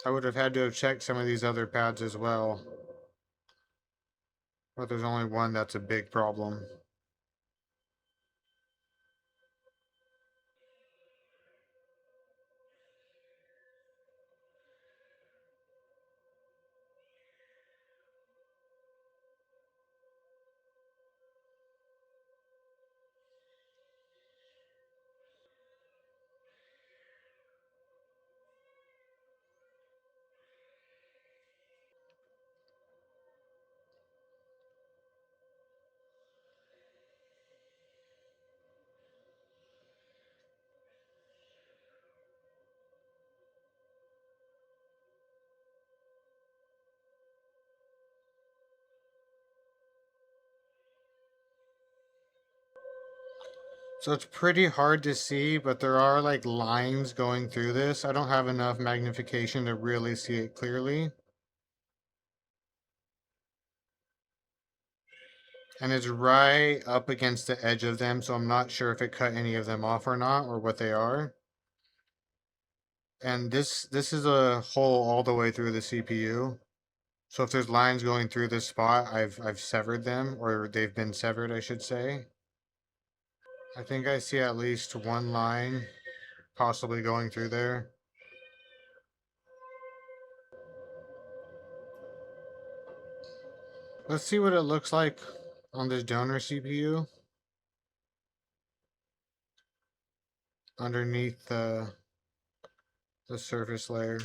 I would have had to have checked some of these other pads as well. But there's only one that's a big problem. So it's pretty hard to see, but there are like lines going through this. I don't have enough magnification to really see it clearly. And it's right up against the edge of them, so I'm not sure if it cut any of them off or not, or what they are. And this is a hole all the way through the CPU. So if there's lines going through this spot, I've severed them, or they've been severed, I should say. I think I see at least one line possibly going through there. Let's see what it looks like on this donor CPU underneath the surface layer.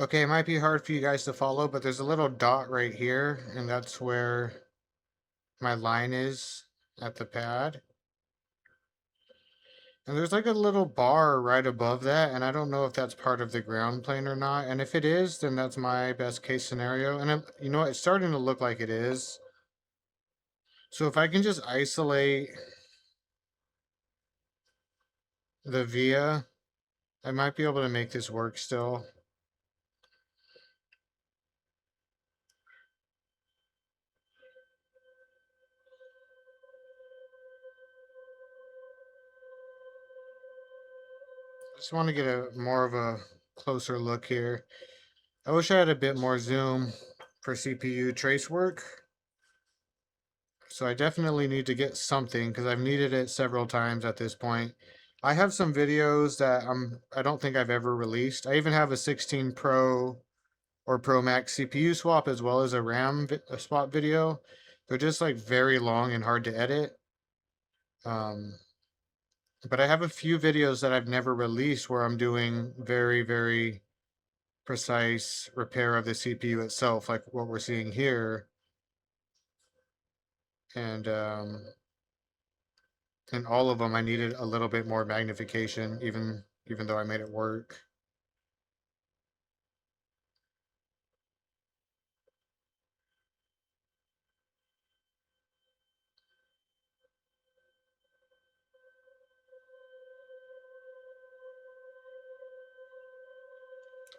Okay, it might be hard for you guys to follow, but there's a little dot right here, and that's where my line is at the pad. And there's like a little bar right above that, and I don't know if that's part of the ground plane or not. And if it is, then that's my best case scenario. And you know what? It's starting to look like it is. So if I can just isolate the via, I might be able to make this work still. Just want to get a more of a closer look here. I wish I had a bit more zoom for CPU trace work. So I definitely need to get something because I've needed it several times at this point. I have some videos that I don't think I've ever released. I even have a 16 Pro or Pro Max CPU swap as well as a a swap video. They're just like very long and hard to edit. Um, but I have a few videos that I've never released where I'm doing very, very precise repair of the CPU itself, like what we're seeing here. And in all of them, I needed a little bit more magnification, even though I made it work.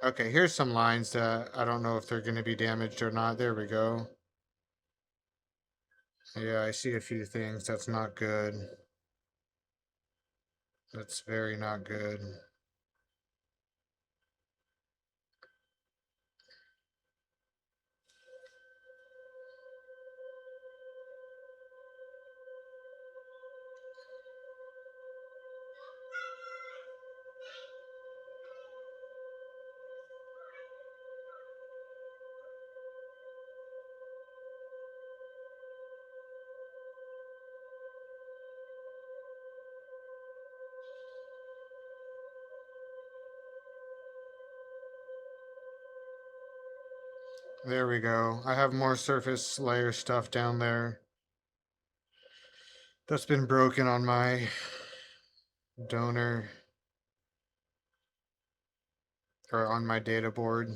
Okay, here's some lines that I don't know if they're going to be damaged or not. There we go. Yeah, I see a few things. That's not good. That's very not good. There we go. I have more surface layer stuff down there that's been broken on my donor or on my data board.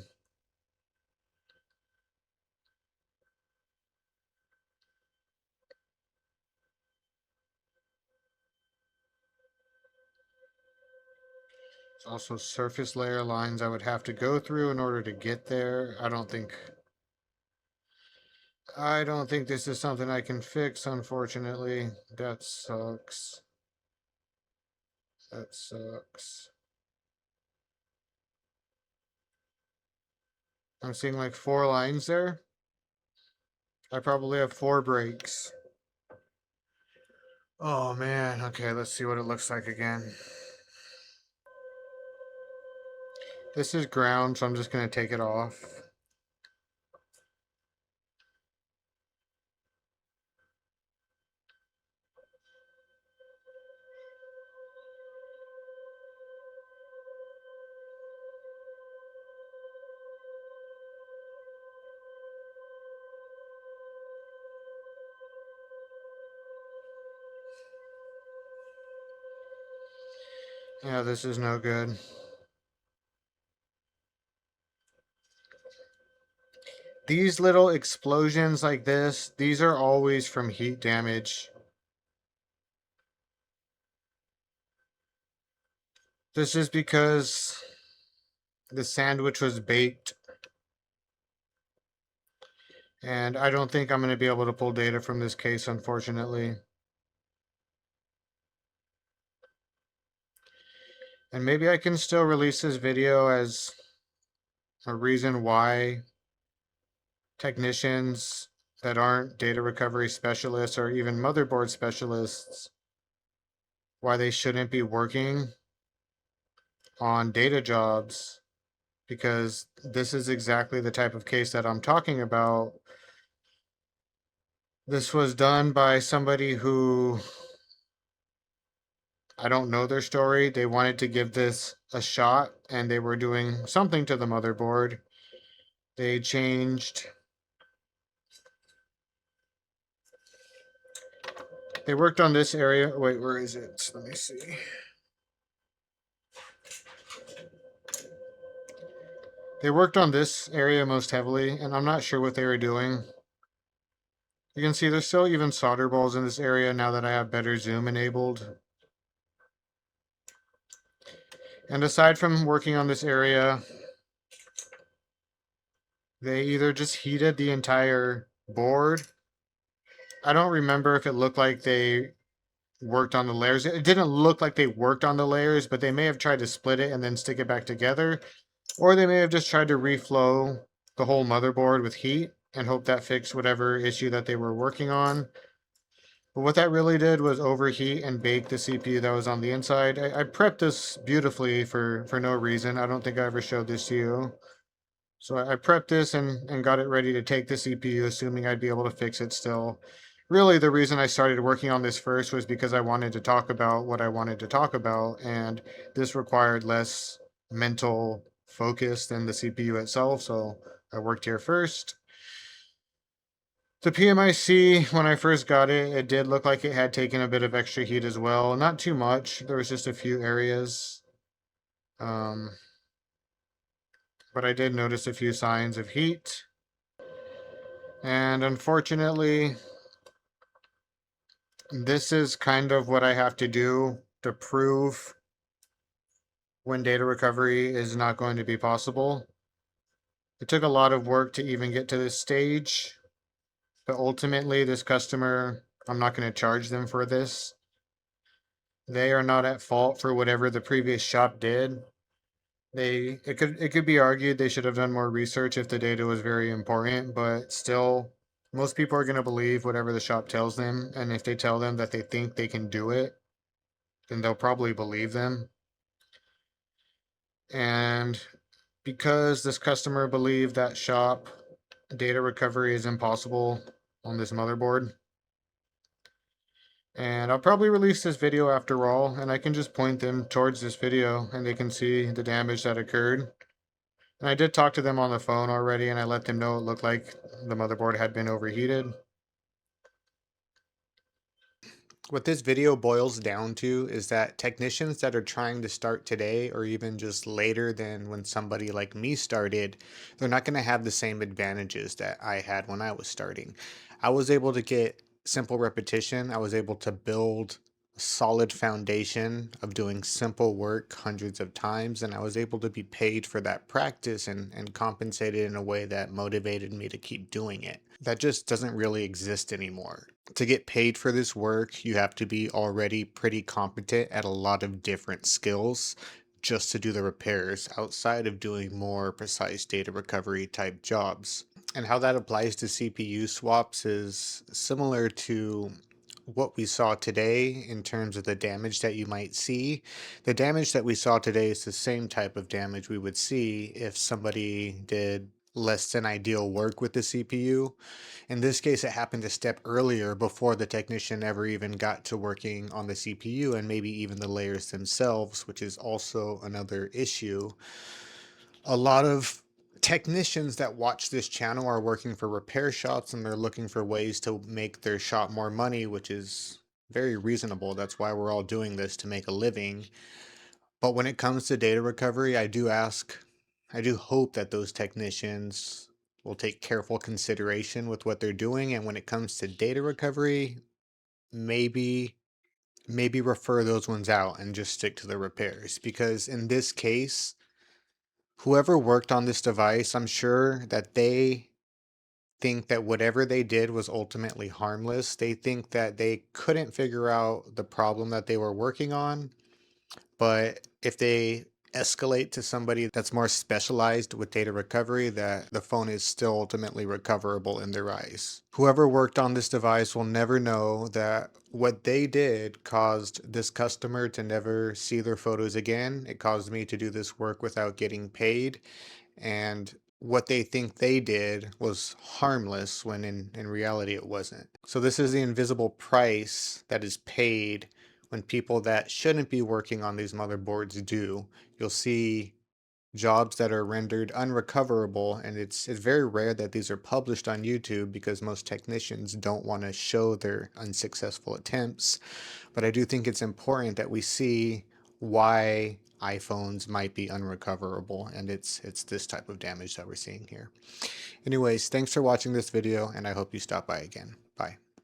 There's also surface layer lines I would have to go through in order to get there. I don't think this is something I can fix, unfortunately. That sucks. That sucks. I'm seeing like 4 lines there. I probably have 4 breaks. Oh man, okay, let's see what it looks like again. This is ground, so I'm just gonna take it off. Yeah, this is no good. These little explosions like this, these are always from heat damage. This is because the sandwich was baked, and I don't think I'm going to be able to pull data from this case, unfortunately. And maybe I can still release this video as a reason why technicians that aren't data recovery specialists or even motherboard specialists, why they shouldn't be working on data jobs, because this is exactly the type of case that I'm talking about. This was done by somebody who I don't know their story. They wanted to give this a shot and they were doing something to the motherboard. They changed. They worked on this area. Wait, where is it? Let me see. They worked on this area most heavily, and I'm not sure what they were doing. You can see there's still even solder balls in this area now that I have better zoom enabled. And aside from working on this area, they either just heated the entire board. I don't remember if it looked like they worked on the layers. It didn't look like they worked on the layers, but they may have tried to split it and then stick it back together. Or they may have just tried to reflow the whole motherboard with heat and hope that fixed whatever issue that they were working on. But what that really did was overheat and bake the CPU that was on the inside. I prepped this beautifully for no reason. I don't think I ever showed this to you. So I prepped this and got it ready to take the CPU, assuming I'd be able to fix it still. Really, the reason I started working on this first was because I wanted to talk about what I wanted to talk about, and this required less mental focus than the CPU itself, so I worked here first. The PMIC, when I first got it, it did look like it had taken a bit of extra heat as well. Not too much, there was just a few areas. Um, but I did notice a few signs of heat. And unfortunately, this is kind of what I have to do to prove when data recovery is not going to be possible. It took a lot of work to even get to this stage, but ultimately this customer, I'm not going to charge them for this. They are not at fault for whatever the previous shop did. It could be argued they should have done more research if the data was very important, but still most people are going to believe whatever the shop tells them, and if they tell them that they think they can do it, then they'll probably believe them. And because this customer believed that shop, data recovery is impossible on this motherboard. And I'll probably release this video after all, and I can just point them towards this video and they can see the damage that occurred. And I did talk to them on the phone already, and I let them know it looked like the motherboard had been overheated. What this video boils down to is that technicians that are trying to start today or even just later than when somebody like me started, they're not going to have the same advantages that I had when I was starting. I was able to get simple repetition. I was able to build a solid foundation of doing simple work hundreds of times, and I was able to be paid for that practice and compensated in a way that motivated me to keep doing it. That just doesn't really exist anymore. To get paid for this work, you have to be already pretty competent at a lot of different skills just to do the repairs outside of doing more precise data recovery type jobs. And how that applies to CPU swaps is similar to what we saw today in terms of the damage that you might see. The damage that we saw today is the same type of damage we would see if somebody did less than ideal work with the CPU. In this case, it happened a step earlier before the technician ever even got to working on the CPU and maybe even the layers themselves, which is also another issue. A lot of technicians that watch this channel are working for repair shops and they're looking for ways to make their shop more money, which is very reasonable. That's why we're all doing this, to make a living. But when it comes to data recovery, I do hope that those technicians will take careful consideration with what they're doing. And when it comes to data recovery, maybe refer those ones out and just stick to the repairs. Because in this case, whoever worked on this device, I'm sure that they think that whatever they did was ultimately harmless. They think that they couldn't figure out the problem that they were working on, but if they escalate to somebody that's more specialized with data recovery, that the phone is still ultimately recoverable in their eyes. Whoever worked on this device will never know that what they did caused this customer to never see their photos again. It caused me to do this work without getting paid. And what they think they did was harmless when in reality it wasn't. So this is the invisible price that is paid when people that shouldn't be working on these motherboards do. You'll see jobs that are rendered unrecoverable, and it's very rare that these are published on YouTube because most technicians don't want to show their unsuccessful attempts. But I do think it's important that we see why iPhones might be unrecoverable, and it's this type of damage that we're seeing here. Anyways, thanks for watching this video, and I hope you stop by again. Bye.